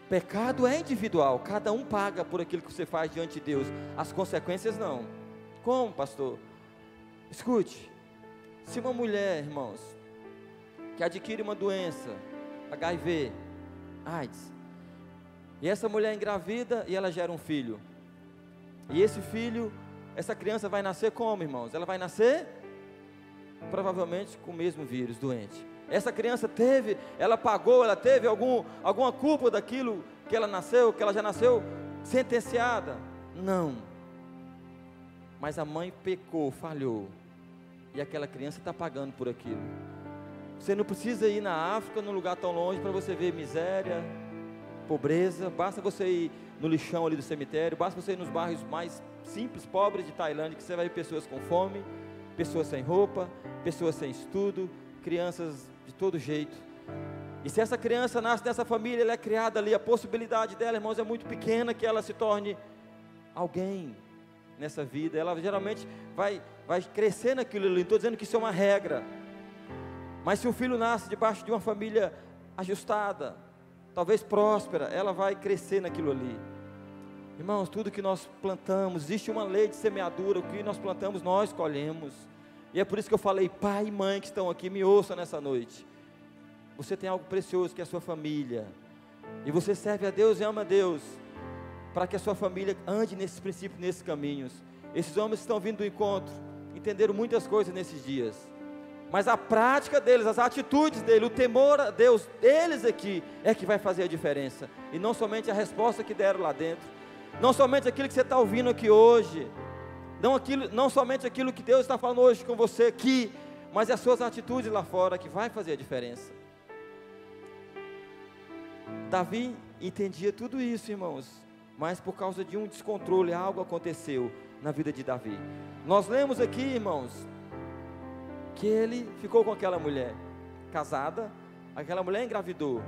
Pecado é individual, cada um paga por aquilo que você faz diante de Deus, as consequências não. Como, pastor? Escute, se uma mulher, irmãos, que adquire uma doença, HIV, AIDS, e essa mulher engravida e ela gera um filho, e esse filho, essa criança vai nascer como, irmãos? Ela vai nascer provavelmente com o mesmo vírus, doente. Essa criança teve alguma culpa daquilo que ela nasceu, que ela já nasceu sentenciada? Não. Mas a mãe pecou, falhou, e aquela criança está pagando por aquilo. Você não precisa ir na África, num lugar tão longe, para você ver miséria, pobreza. Basta você ir no lixão ali do cemitério, basta você ir nos bairros mais simples, pobres de Tailândia, que você vai ver pessoas com fome, pessoas sem roupa, pessoas sem estudo, crianças de todo jeito. E se essa criança nasce nessa família, ela é criada ali, a possibilidade dela, irmãos, é muito pequena que ela se torne alguém nessa vida. Ela geralmente vai crescer naquilo ali. Não estou dizendo que isso é uma regra, mas se o filho nasce debaixo de uma família ajustada, talvez próspera, ela vai crescer naquilo ali. Irmãos, tudo que nós plantamos, existe uma lei de semeadura, o que nós plantamos, nós colhemos. E é por isso que eu falei, pai e mãe que estão aqui, me ouçam nessa noite. Você tem algo precioso que é a sua família, e você serve a Deus e ama a Deus, para que a sua família ande nesses princípios, nesses caminhos. Esses homens que estão vindo do encontro, entenderam muitas coisas nesses dias, mas a prática deles, as atitudes deles, o temor a Deus, eles aqui, é que vai fazer a diferença, e não somente a resposta que deram lá dentro, não somente aquilo que você está ouvindo aqui hoje, não somente aquilo que Deus está falando hoje com você aqui, mas as suas atitudes lá fora, que vai fazer a diferença. Davi entendia tudo isso, irmãos, mas por causa de um descontrole, algo aconteceu na vida de Davi. Nós lemos aqui, irmãos, que ele ficou com aquela mulher casada, aquela mulher engravidou,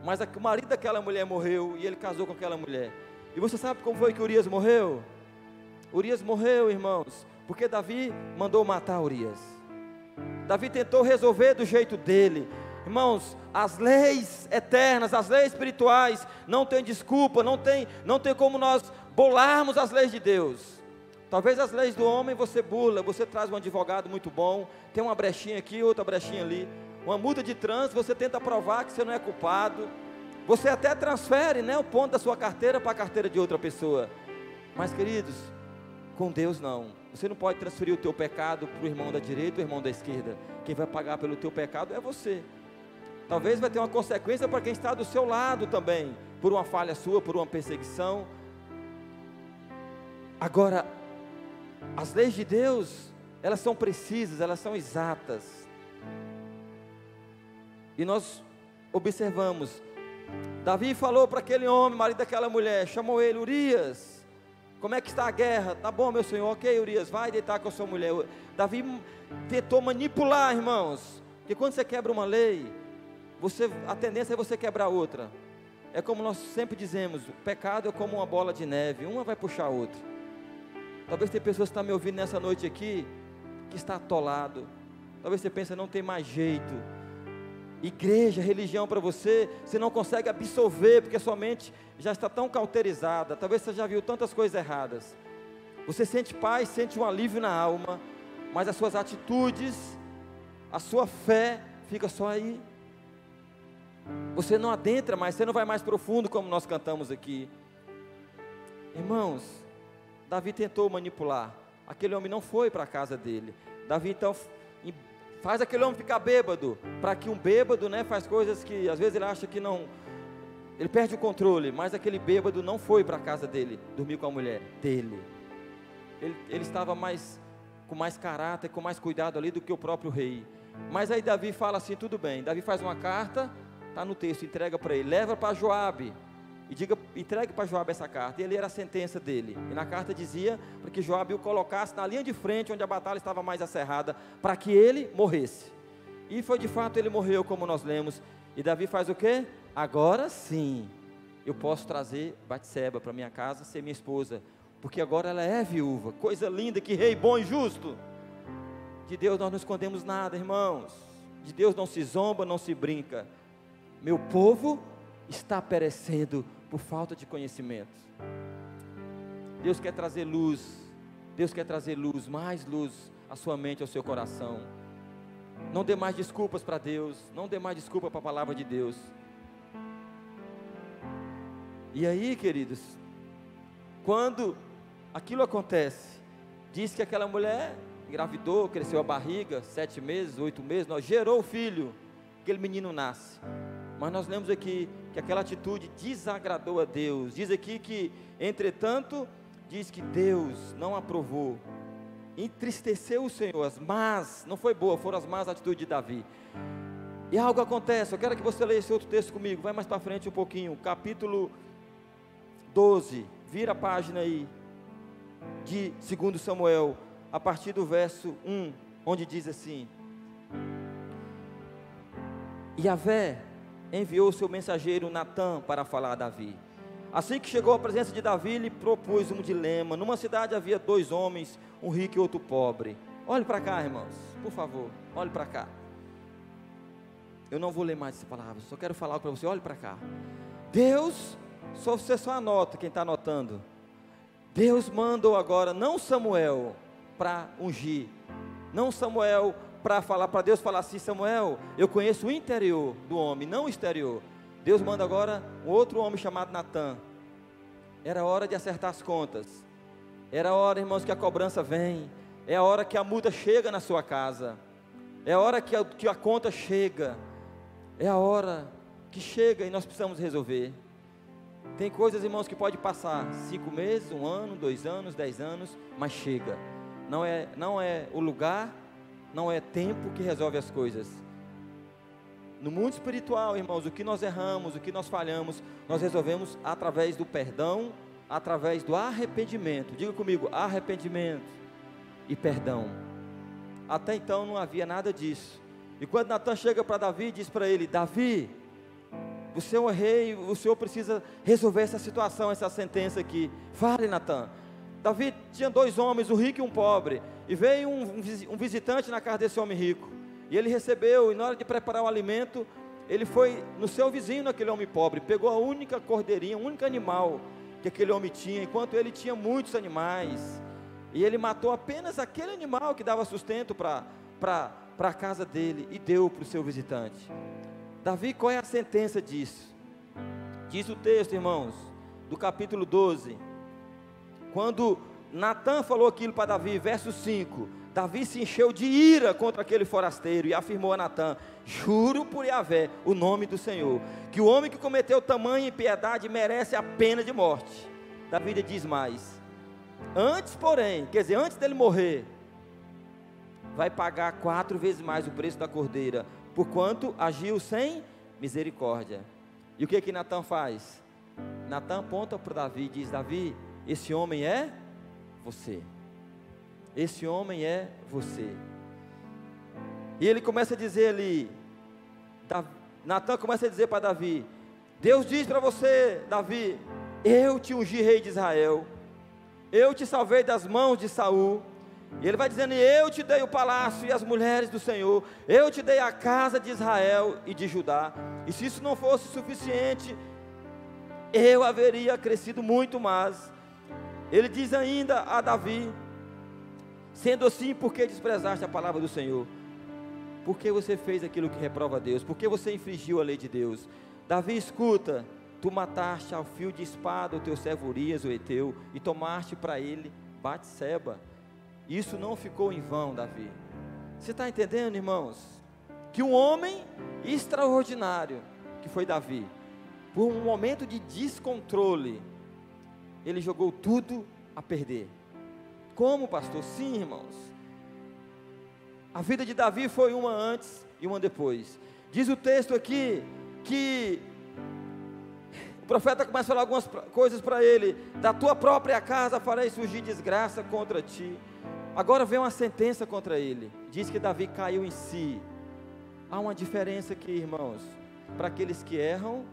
mas o marido daquela mulher morreu, e ele casou com aquela mulher. E você sabe como foi que Urias morreu? Urias morreu, irmãos, porque Davi mandou matar Urias. Davi tentou resolver do jeito dele. Irmãos, as leis eternas, as leis espirituais, não tem desculpa, não tem como nós bolarmos as leis de Deus. Talvez as leis do homem você burla, você traz um advogado muito bom, tem uma brechinha aqui, outra brechinha ali, uma multa de trânsito, você tenta provar que você não é culpado, você até transfere, né, o ponto da sua carteira para a carteira de outra pessoa. Mas, queridos, com Deus não. Você não pode transferir o teu pecado para o irmão da direita ou o irmão da esquerda. Quem vai pagar pelo teu pecado é você. Talvez vai ter uma consequência para quem está do seu lado também, por uma falha sua, por uma perseguição. Agora, as leis de Deus, elas são precisas, elas são exatas. E nós observamos, Davi falou para aquele homem, marido daquela mulher, chamou ele: Urias, como é que está a guerra? Tá bom, meu senhor, ok, Urias, vai deitar com a sua mulher. Davi tentou manipular, irmãos, porque quando você quebra uma lei, a tendência é você quebrar outra. É como nós sempre dizemos, o pecado é como uma bola de neve, uma vai puxar a outra. Talvez tem pessoas que estão me ouvindo nessa noite aqui, que está atolado. Talvez você pense, não tem mais jeito. Igreja, religião para você não consegue absorver, porque sua mente já está tão cauterizada. Talvez você já viu tantas coisas erradas. Você sente paz, sente um alívio na alma, mas as suas atitudes, a sua fé fica só aí. Você não adentra mais, você não vai mais profundo como nós cantamos aqui. Irmãos, Davi tentou manipular. Aquele homem não foi para a casa dele. Davi então faz aquele homem ficar bêbado, para que um bêbado, né, faz coisas que às vezes ele acha que não, ele perde o controle, mas aquele bêbado não foi para a casa dele, dormiu com a mulher dele. Ele estava com mais caráter, com mais cuidado ali do que o próprio rei. Mas aí Davi fala assim, tudo bem. Davi faz uma carta, está no texto, entrega para ele, leva para Joabe, e entregue para Joabe essa carta. E ele era a sentença dele, e na carta dizia para que Joabe o colocasse na linha de frente, onde a batalha estava mais acerrada, para que ele morresse. E foi de fato, ele morreu, como nós lemos. E Davi faz o quê? Agora sim, eu posso trazer Batseba para minha casa, ser minha esposa, porque agora ela é viúva. Coisa linda, que rei bom e justo. De Deus nós não escondemos nada, irmãos. De Deus não se zomba, não se brinca. Meu povo está perecendo por falta de conhecimento. Deus quer trazer luz. Deus quer trazer luz, mais luz à sua mente, ao seu coração. Não dê mais desculpas para Deus. Não dê mais desculpa para a palavra de Deus. E aí, queridos, quando aquilo acontece, diz que aquela mulher engravidou, cresceu a barriga, 7 meses, 8 meses, gerou o filho, aquele menino nasce. Mas nós lemos aqui que aquela atitude desagradou a Deus. Diz aqui que, entretanto, diz que Deus não aprovou, entristeceu o Senhor. Não foi boa, foram as más atitudes de Davi. E algo acontece. Eu quero que você leia esse outro texto comigo. Vai mais para frente um pouquinho, capítulo 12, vira a página aí, de 2 Samuel, a partir do verso 1, onde diz assim: Yahvé enviou seu mensageiro Natã para falar a Davi. Assim que chegou à presença de Davi, lhe propôs um dilema. Numa cidade havia 2 homens, um rico e outro pobre. Olhe para cá, irmãos, por favor, olhe para cá. Eu não vou ler mais essa palavra, só quero falar para você, olhe para cá. Deus, você só anota, quem está anotando. Deus mandou agora, não Samuel para ungir, não Samuel para Deus falar assim: Samuel, eu conheço o interior do homem, não o exterior. Deus manda agora um outro homem chamado Natã. Era hora de acertar as contas. Era hora, irmãos, que a cobrança vem. É a hora que a multa chega na sua casa. É a hora que a conta chega. É a hora que chega e nós precisamos resolver. Tem coisas, irmãos, que pode passar 5 meses, 1 ano, 2 anos, 10 anos, mas chega. Não é o lugar, não é tempo que resolve as coisas. No mundo espiritual, irmãos, o que nós erramos, o que nós falhamos, nós resolvemos através do perdão, através do arrependimento. Diga comigo, arrependimento e perdão. Até então não havia nada disso. E quando Natã chega para Davi, diz para ele: Davi, você é o rei, o senhor precisa resolver essa situação, essa sentença aqui. Fale, Natã. Davi tinha 2 homens, um rico e um pobre, e veio um visitante na casa desse homem rico, e ele recebeu, e na hora de preparar o alimento, ele foi no seu vizinho, aquele homem pobre, pegou a única cordeirinha, o único animal que aquele homem tinha, enquanto ele tinha muitos animais, E ele matou apenas aquele animal que dava sustento para a casa dele e deu para o seu visitante. Davi, qual é a sentença disso? Diz o texto, irmãos, do capítulo 12, quando Natã falou aquilo para Davi, verso 5, Davi se encheu de ira contra aquele forasteiro e afirmou a Natã: juro por Yahvé, o nome do Senhor, que o homem que cometeu tamanha impiedade merece a pena de morte. Davi diz mais: antes, porém, quer dizer, antes dele morrer, vai pagar 4 vezes mais o preço da cordeira, porquanto agiu sem misericórdia. E o que Natã faz? Natã aponta para Davi e diz: Davi, esse homem é você. Esse homem é você. E ele começa a dizer ali, Natã começa a dizer para Davi: Deus diz para você, Davi, eu te ungi rei de Israel, eu te salvei das mãos de Saul. E ele vai dizendo: eu te dei o palácio e as mulheres do Senhor, eu te dei a casa de Israel e de Judá, e se isso não fosse suficiente, eu haveria crescido muito mais. Ele diz ainda a Davi: sendo assim, por que desprezaste a palavra do Senhor? Por que você fez aquilo que reprova a Deus? Por que você infringiu a lei de Deus? Davi, escuta, tu mataste ao fio de espada o teu servo Urias, o Eteu, e tomaste para ele Batseba. Isso não ficou em vão, Davi. Você está entendendo, irmãos? Que um homem extraordinário, que foi Davi, por um momento de descontrole, ele jogou tudo a perder. Como, pastor? Sim, irmãos. A vida de Davi foi uma antes e uma depois. Diz o texto aqui que o profeta começa a falar algumas coisas para ele: da tua própria casa farei surgir desgraça contra ti. Agora vem uma sentença contra ele. Diz que Davi caiu em si. Há uma diferença aqui, irmãos, para aqueles que erram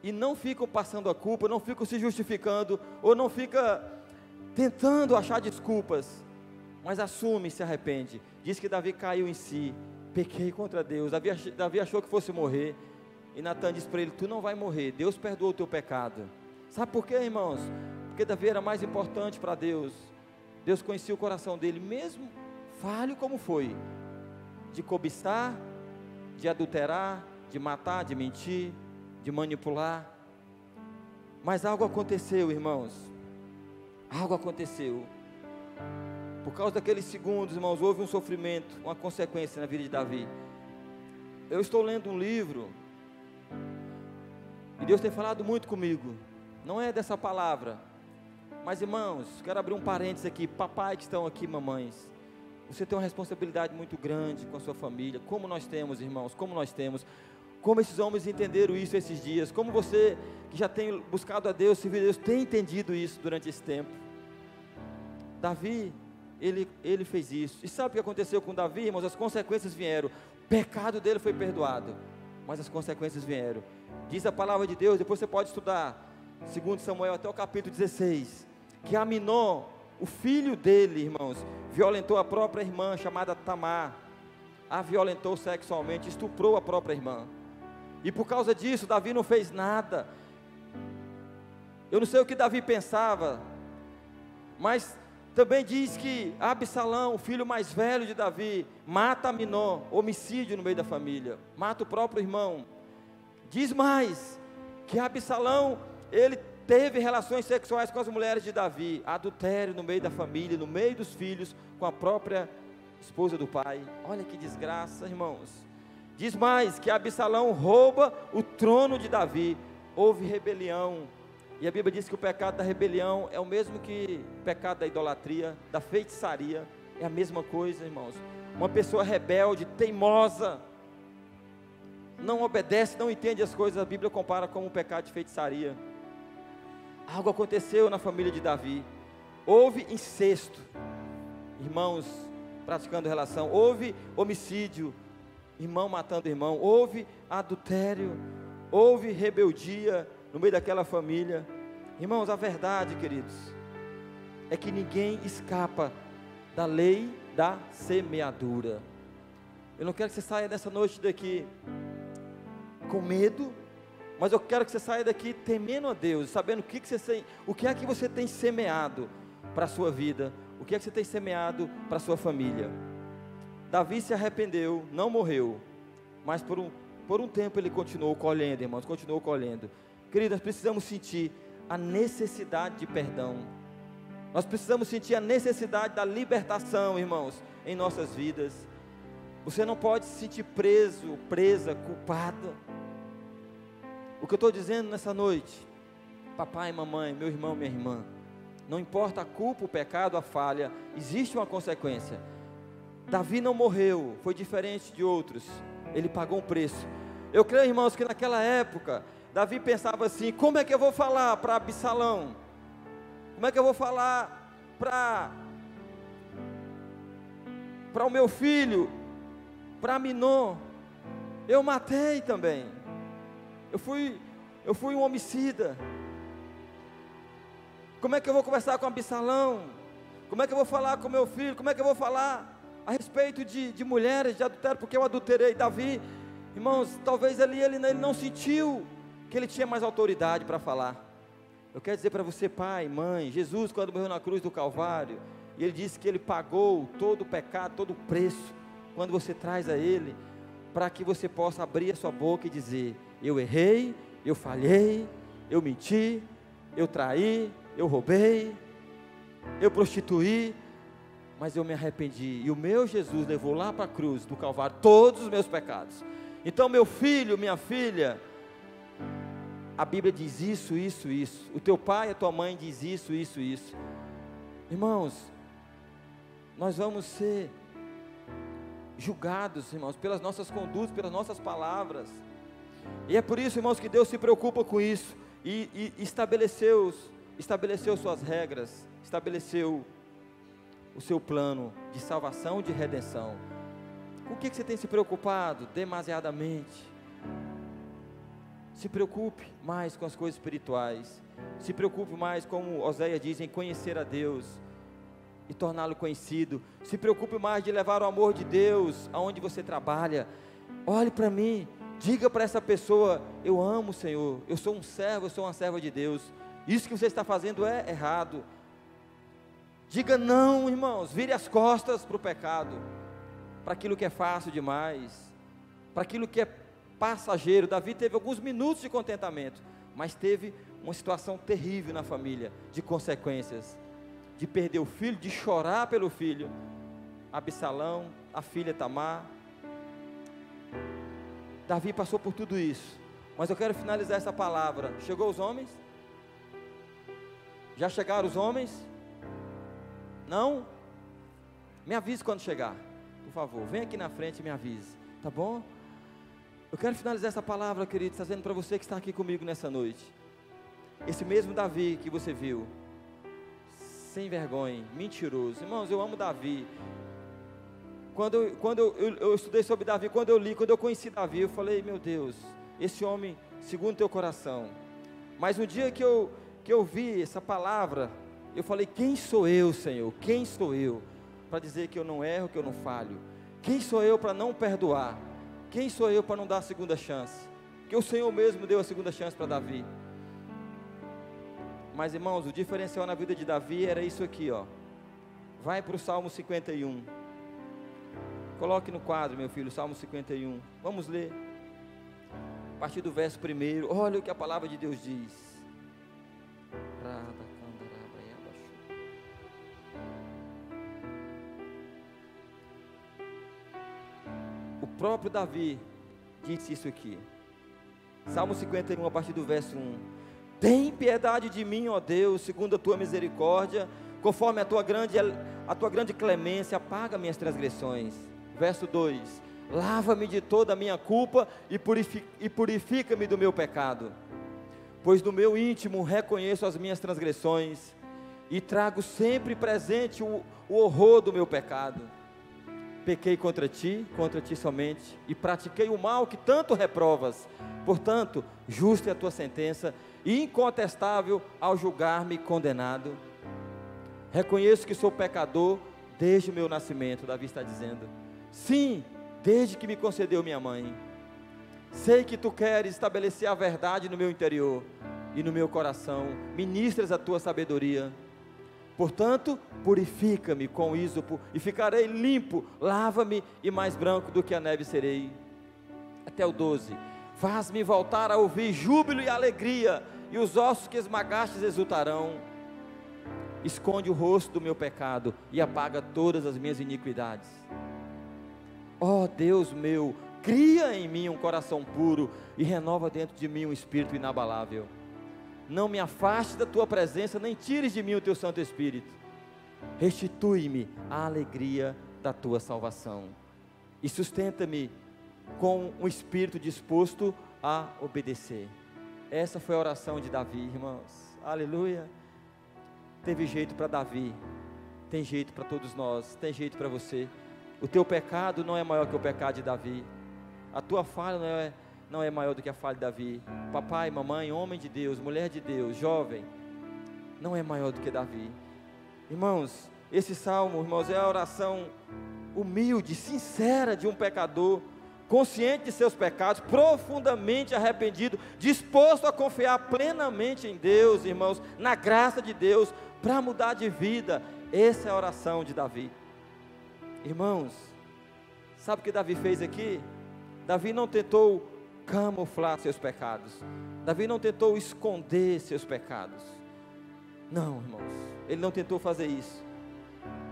e não ficam passando a culpa, não ficam se justificando, ou não fica tentando achar desculpas, mas assume e se arrepende. Diz que Davi caiu em si: pequei contra Deus. Davi achou que fosse morrer, e Natã disse para ele: tu não vai morrer, Deus perdoou o teu pecado. Sabe por quê, irmãos? Porque Davi era mais importante para Deus. Deus conhecia o coração dele, mesmo falho como foi, de cobiçar, de adulterar, de matar, de mentir, de manipular. Mas algo aconteceu, irmãos. Algo aconteceu. Por causa daqueles segundos, irmãos, houve um sofrimento, uma consequência na vida de Davi. Eu estou lendo um livro, e Deus tem falado muito comigo. Não é dessa palavra, mas, irmãos, quero abrir um parênteses aqui. Papai que estão aqui, mamães, você tem uma responsabilidade muito grande com a sua família. Como nós temos, irmãos, como nós temos. Como esses homens entenderam isso esses dias. Como você, que já tem buscado a Deus, servido a Deus, tem entendido isso durante esse tempo. Davi, ele fez isso. E sabe o que aconteceu com Davi, irmãos? As consequências vieram. O pecado dele foi perdoado, mas as consequências vieram. Diz a palavra de Deus, depois você pode estudar 2 Samuel até o capítulo 16, que Aminon, o filho dele, irmãos, violentou a própria irmã, chamada Tamar. A violentou sexualmente, estuprou a própria irmã. E por causa disso, Davi não fez nada. Eu não sei o que Davi pensava, mas também diz que Absalão, o filho mais velho de Davi, mata Aminon, homicídio no meio da família, mata o próprio irmão. Diz mais, que Absalão, ele teve relações sexuais com as mulheres de Davi, adultério no meio da família, no meio dos filhos, com a própria esposa do pai. Olha que desgraça, irmãos. Diz mais, que Absalão rouba o trono de Davi. Houve rebelião, e a Bíblia diz que o pecado da rebelião é o mesmo que o pecado da idolatria, da feitiçaria, é a mesma coisa, irmãos. Uma pessoa rebelde, teimosa, não obedece, não entende as coisas, a Bíblia compara como um pecado de feitiçaria. Algo aconteceu na família de Davi. Houve incesto, irmãos praticando relação, houve homicídio, irmão matando irmão, houve adultério, houve rebeldia no meio daquela família. Irmãos, a verdade, queridos, é que ninguém escapa da lei da semeadura. Eu não quero que você saia dessa noite daqui com medo, mas eu quero que você saia daqui temendo a Deus, sabendo o que é que você tem semeado para a sua vida, O que é que você tem semeado para a sua família? Davi se arrependeu, não morreu, mas por um tempo ele continuou colhendo, irmãos, continuou colhendo. Queridos, nós precisamos sentir a necessidade de perdão. Nós precisamos sentir a necessidade da libertação, irmãos, em nossas vidas. Você não pode se sentir preso, presa, culpado. O que eu estou dizendo nessa noite, papai, mamãe, meu irmão, minha irmã, não importa a culpa, o pecado, a falha, existe uma consequência. Davi não morreu, foi diferente de outros, ele pagou um preço. Eu creio, irmãos, que naquela época, Davi pensava assim: como é que eu vou falar para Absalão? Como é que eu vou falar para o meu filho, para Aminon? Eu matei também, eu fui um homicida. Como é que eu vou conversar com Absalão? Como é que eu vou falar com meu filho? Como é que eu vou falar a respeito de mulheres, de adultério, porque eu adulterei? Davi, irmãos, talvez ele não sentiu que ele tinha mais autoridade para falar. Eu quero dizer para você, pai, mãe, Jesus, quando morreu na cruz do Calvário, e ele disse que ele pagou todo o pecado, todo o preço, quando você traz a ele, para que você possa abrir a sua boca e dizer: eu errei, eu falhei, eu menti, eu traí, eu roubei, eu prostituí, mas eu me arrependi, e o meu Jesus levou lá para a cruz do Calvário todos os meus pecados. Então, meu filho, minha filha, a Bíblia diz isso, isso, isso. O teu pai, a tua mãe diz isso, isso, isso. Irmãos, nós vamos ser julgados, irmãos, pelas nossas condutas, pelas nossas palavras. E é por isso, irmãos, que Deus se preocupa com isso e estabeleceu suas regras, estabeleceu o seu plano de salvação, de redenção. Com o que você tem se preocupado demasiadamente? Se preocupe mais com as coisas espirituais. Se preocupe mais, como Oséias diz, em conhecer a Deus e torná-lo conhecido. Se preocupe mais de levar o amor de Deus aonde você trabalha. Olhe para mim, diga para essa pessoa: eu amo o Senhor, eu sou um servo, eu sou uma serva de Deus. Isso que você está fazendo é errado. Diga não, irmãos, vire as costas para o pecado, para aquilo que é fácil demais, para aquilo que é passageiro. Davi teve alguns minutos de contentamento, mas teve uma situação terrível na família, de consequências, de perder o filho, de chorar pelo filho, Absalão, a filha Tamar. Davi passou por tudo isso, mas eu quero finalizar essa palavra. Chegou os homens? Já chegaram os homens? Não? Me avise quando chegar, por favor, vem aqui na frente e me avise, tá bom? Eu quero finalizar essa palavra, querido, trazendo para você que está aqui comigo nessa noite. Esse mesmo Davi que você viu, sem vergonha, mentiroso. Irmãos, eu amo Davi. Quando eu estudei sobre Davi, quando eu conheci Davi, eu falei: meu Deus, esse homem segundo teu coração. Mas no dia que eu vi essa palavra, eu falei: quem sou eu, Senhor? Quem sou eu para dizer que eu não erro, que eu não falho? Quem sou eu para não perdoar? Quem sou eu para não dar a segunda chance? Que o Senhor mesmo deu a segunda chance para Davi. Mas, irmãos, o diferencial na vida de Davi era isso aqui, ó. Vai para o Salmo 51. Coloque no quadro, meu filho, Salmo 51. Vamos ler. A partir do verso 1. Olha o que a palavra de Deus diz. O próprio Davi disse isso aqui. Salmo 51, a partir do verso 1. Tem piedade de mim, ó Deus, segundo a tua misericórdia, conforme a tua grande clemência, apaga minhas transgressões. Verso 2. Lava-me de toda a minha culpa e purifica-me do meu pecado. Pois no meu íntimo reconheço as minhas transgressões e trago sempre presente o horror do meu pecado. Pequei contra ti somente, e pratiquei o mal que tanto reprovas. Portanto, justa é a tua sentença, e incontestável ao julgar-me condenado. Reconheço que sou pecador desde o meu nascimento, Davi está dizendo. Sim, desde que me concedeu minha mãe. Sei que tu queres estabelecer a verdade no meu interior e no meu coração, ministras a tua sabedoria. Portanto, purifica-me com ísopo e ficarei limpo, lava-me e mais branco do que a neve serei. Até o 12, faz-me voltar a ouvir júbilo e alegria, e os ossos que esmagastes exultarão. Esconde o rosto do meu pecado e apaga todas as minhas iniquidades. Ó Deus meu, cria em mim um coração puro e renova dentro de mim um espírito inabalável. Não me afaste da tua presença, nem tires de mim o teu Santo Espírito. Restitui-me a alegria da tua salvação e sustenta-me com um espírito disposto a obedecer. Essa foi a oração de Davi, irmãos. Aleluia. Teve jeito para Davi, tem jeito para todos nós, tem jeito para você. O teu pecado não é maior que o pecado de Davi. A tua falha não é maior do que a falha de Davi. Papai, mamãe, homem de Deus, mulher de Deus, jovem, não é maior do que Davi. Irmãos, esse salmo, irmãos, é a oração humilde, sincera de um pecador, consciente de seus pecados, profundamente arrependido, disposto a confiar plenamente em Deus, irmãos, na graça de Deus, para mudar de vida. Essa é a oração de Davi. Irmãos, sabe o que Davi fez aqui? Davi não tentou camuflar seus pecados, Davi não tentou esconder seus pecados, não, irmãos, ele não tentou fazer isso,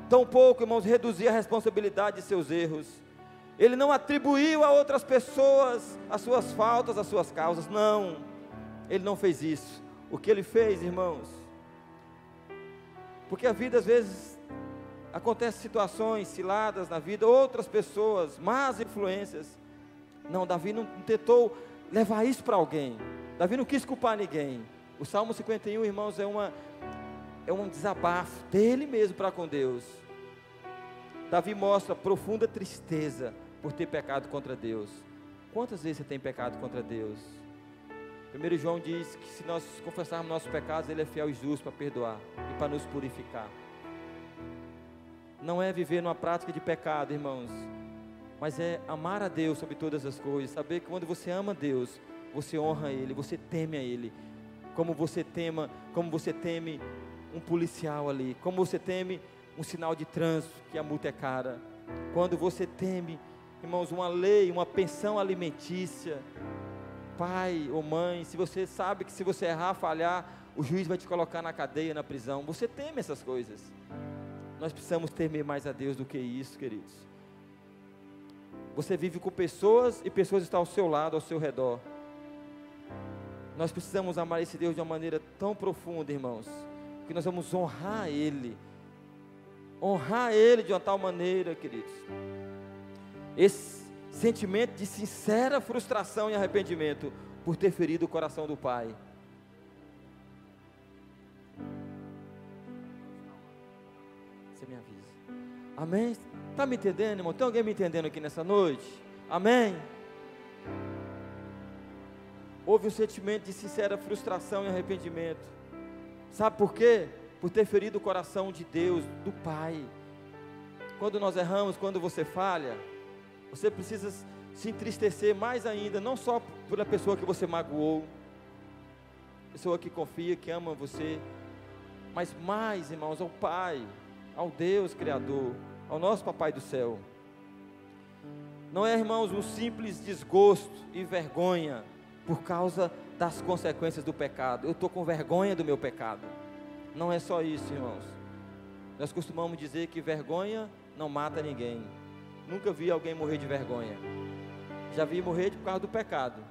tampouco, irmãos, reduzir a responsabilidade de seus erros, ele não atribuiu a outras pessoas as suas faltas, as suas causas, não, ele não fez isso. O que ele fez, irmãos, porque a vida às vezes acontecem situações, ciladas na vida, outras pessoas, más influências. Não, Davi não tentou levar isso para alguém, Davi não quis culpar ninguém. O Salmo 51, irmãos, é um desabafo dele mesmo para com Deus. Davi mostra profunda tristeza por ter pecado contra Deus. Quantas vezes você tem pecado contra Deus? 1 João diz que se nós confessarmos nossos pecados, Ele é fiel e justo para perdoar e para nos purificar. Não é viver numa prática de pecado, irmãos, mas é amar a Deus sobre todas as coisas, saber que quando você ama Deus, você honra Ele, você teme a Ele, como você teme um policial ali, como você teme um sinal de trânsito, que a multa é cara, quando você teme, irmãos, uma lei, uma pensão alimentícia. Pai ou mãe, se você sabe que se você errar, falhar, o juiz vai te colocar na cadeia, na prisão, você teme essas coisas. Nós precisamos temer mais a Deus do que isso, queridos. Você vive com pessoas e pessoas estão ao seu lado, ao seu redor. Nós precisamos amar esse Deus de uma maneira tão profunda, irmãos, que nós vamos honrar Ele de uma tal maneira, queridos. Esse sentimento de sincera frustração e arrependimento por ter ferido o coração do Pai. Você me avisa. Amém? Está me entendendo, irmão? Tem alguém me entendendo aqui nessa noite? Amém? Houve um sentimento de sincera frustração e arrependimento. Sabe por quê? Por ter ferido o coração de Deus, do Pai. Quando nós erramos, quando você falha, você precisa se entristecer mais ainda, não só pela pessoa que você magoou, pessoa que confia, que ama você, mas mais, irmãos, ao Pai, ao Deus Criador, ao nosso Papai do céu. Não é, irmãos, um simples desgosto e vergonha por causa das consequências do pecado. Eu estou com vergonha do meu pecado. Não é só isso, irmãos. Nós costumamos dizer que vergonha não mata ninguém. Nunca vi alguém morrer de vergonha. Já vi morrer por causa do pecado.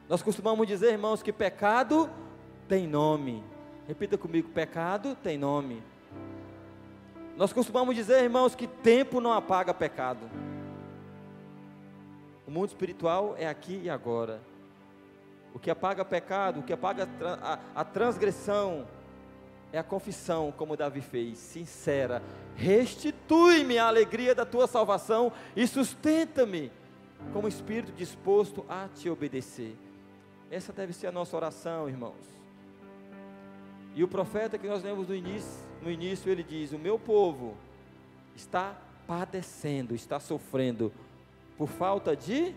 Nós costumamos dizer, irmãos, que pecado tem nome. Repita comigo, pecado tem nome. Nós costumamos dizer, irmãos, que tempo não apaga pecado. O mundo espiritual é aqui e agora. O que apaga pecado, o que apaga a transgressão, é a confissão, como Davi fez, sincera. Restitui-me a alegria da tua salvação e sustenta-me com um espírito disposto a te obedecer. Essa deve ser a nossa oração, irmãos. E o profeta que nós lemos no início, ele diz: o meu povo está padecendo, está sofrendo por falta de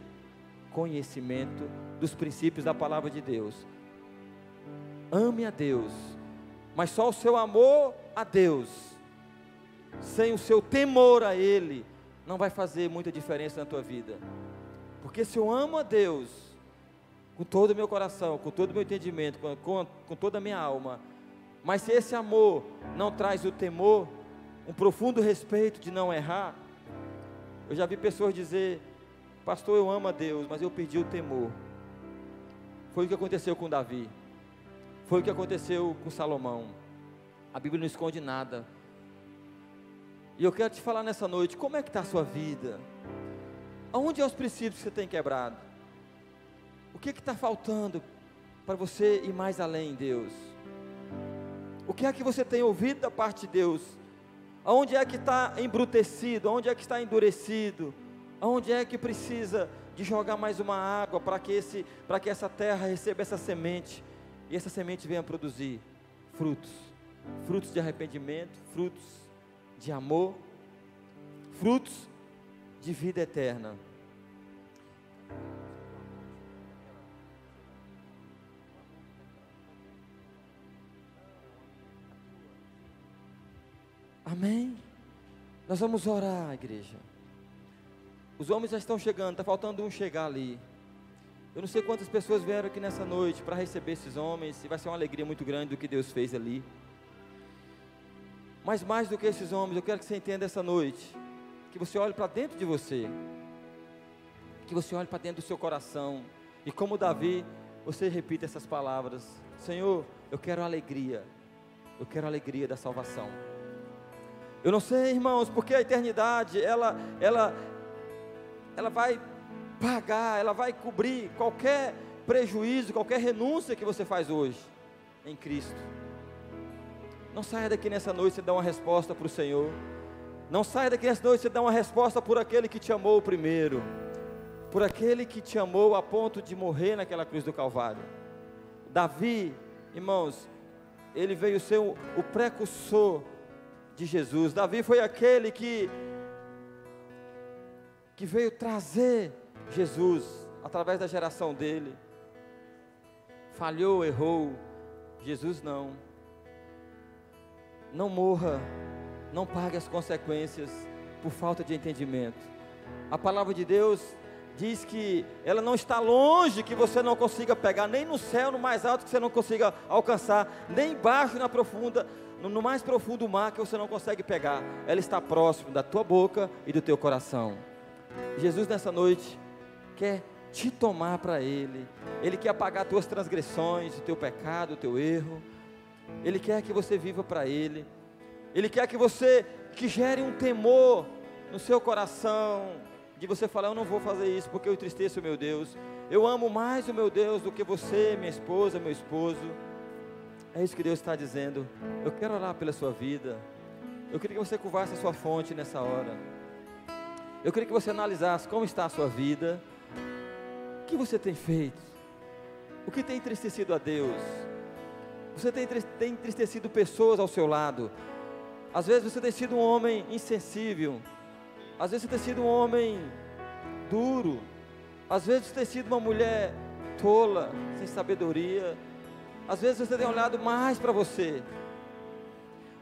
conhecimento dos princípios da palavra de Deus. Ame a Deus, Mas só o seu amor a Deus, sem o seu temor a Ele, não vai fazer muita diferença na tua vida. Porque se eu amo a Deus, com todo o meu coração, com todo o meu entendimento, com toda a minha alma, mas se esse amor não traz o temor, um profundo respeito de não errar, eu já vi pessoas dizer: pastor, eu amo a Deus, mas eu perdi o temor. Foi o que aconteceu com Davi, foi o que aconteceu com Salomão. A Bíblia não esconde nada. E eu quero te falar nessa noite, como é que está a sua vida? Aonde é os princípios que você tem quebrado? O que está faltando para você ir mais além em Deus? O que é que você tem ouvido da parte de Deus? Aonde é que está embrutecido? Aonde é que está endurecido? Aonde é que precisa de jogar mais uma água para que essa terra receba essa semente e essa semente venha produzir frutos? Frutos de arrependimento, frutos de amor, frutos de vida eterna. Amém? Nós vamos orar, igreja. Os homens já estão chegando, está faltando um chegar ali. Eu não sei quantas pessoas vieram aqui nessa noite para receber esses homens, e vai ser uma alegria muito grande do que Deus fez ali. Mas mais do que esses homens, eu quero que você entenda essa noite, que você olhe para dentro de você, que você olhe para dentro do seu coração, e como Davi, você repita essas palavras: Senhor, eu quero a alegria da salvação. Eu não sei, irmãos, porque a eternidade, ela vai pagar, ela vai cobrir qualquer prejuízo, qualquer renúncia que você faz hoje, em Cristo. Não saia daqui nessa noite e dá uma resposta para o Senhor. Não saia daqui nessa noite e dá uma resposta por aquele que te amou primeiro, por aquele que te amou a ponto de morrer naquela cruz do Calvário. Davi, irmãos, ele veio ser o precursor de Jesus. Davi foi aquele que veio trazer Jesus através da geração dele. Falhou, errou. Jesus não. Não morra, não pague as consequências por falta de entendimento. A palavra de Deus diz que ela não está longe, que você não consiga pegar, nem no céu, no mais alto que você não consiga alcançar, nem embaixo no mais profundo mar que você não consegue pegar. Ela está próximo da tua boca e do teu coração. Jesus nessa noite quer te tomar para Ele. Ele quer apagar tuas transgressões, o teu pecado, o teu erro. Ele quer que você viva para Ele. Ele quer que gere um temor no seu coração, de você falar: eu não vou fazer isso porque eu entristeço o meu Deus. Eu amo mais o meu Deus do que você, minha esposa, meu esposo. É isso que Deus está dizendo. Eu quero orar pela sua vida. Eu queria que você curvasse a sua fonte nessa hora. Eu queria que você analisasse como está a sua vida. O que você tem feito? O que tem entristecido a Deus? Você tem entristecido pessoas ao seu lado. Às vezes você tem sido um homem insensível. Às vezes você tem sido um homem duro. Às vezes você tem sido uma mulher tola, sem sabedoria. Às vezes você tem olhado mais para você.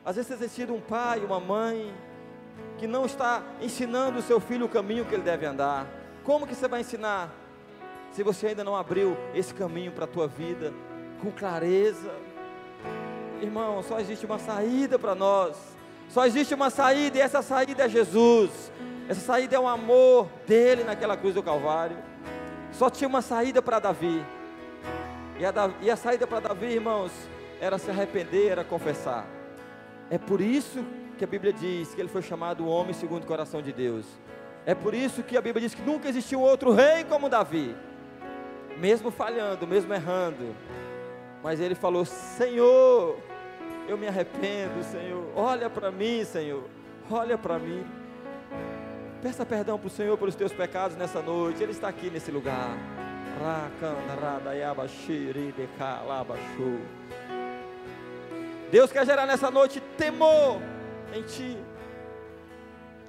Às vezes você tem sido um pai, uma mãe, que não está ensinando o seu filho o caminho que ele deve andar. Como que você vai ensinar, se você ainda não abriu esse caminho para a tua vida, com clareza? Irmão, só existe uma saída para nós. Só existe uma saída, e essa saída é Jesus. Essa saída é o amor dele naquela cruz do Calvário. Só tinha uma saída para Davi. E a saída para Davi, irmãos, era se arrepender, era confessar. É por isso que a Bíblia diz que ele foi chamado o homem segundo o coração de Deus. É por isso que a Bíblia diz que nunca existiu outro rei como Davi, mesmo falhando, mesmo errando. Mas ele falou: Senhor, eu me arrependo, Senhor, olha para mim, Senhor, olha para mim. Peça perdão para o Senhor pelos teus pecados nessa noite. Ele está aqui nesse lugar. Deus quer gerar nessa noite temor em ti.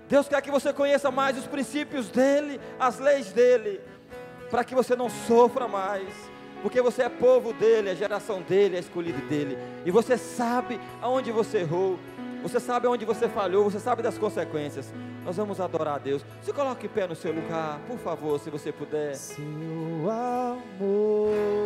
Deus quer que você conheça mais os princípios dEle, as leis dEle, para que você não sofra mais, porque você é povo dele, é geração dele, é escolhido dele, e você sabe aonde você errou, você sabe aonde você falhou, você sabe das consequências. Nós vamos adorar a Deus. Se coloque em pé no seu lugar, por favor, se você puder. Seu amor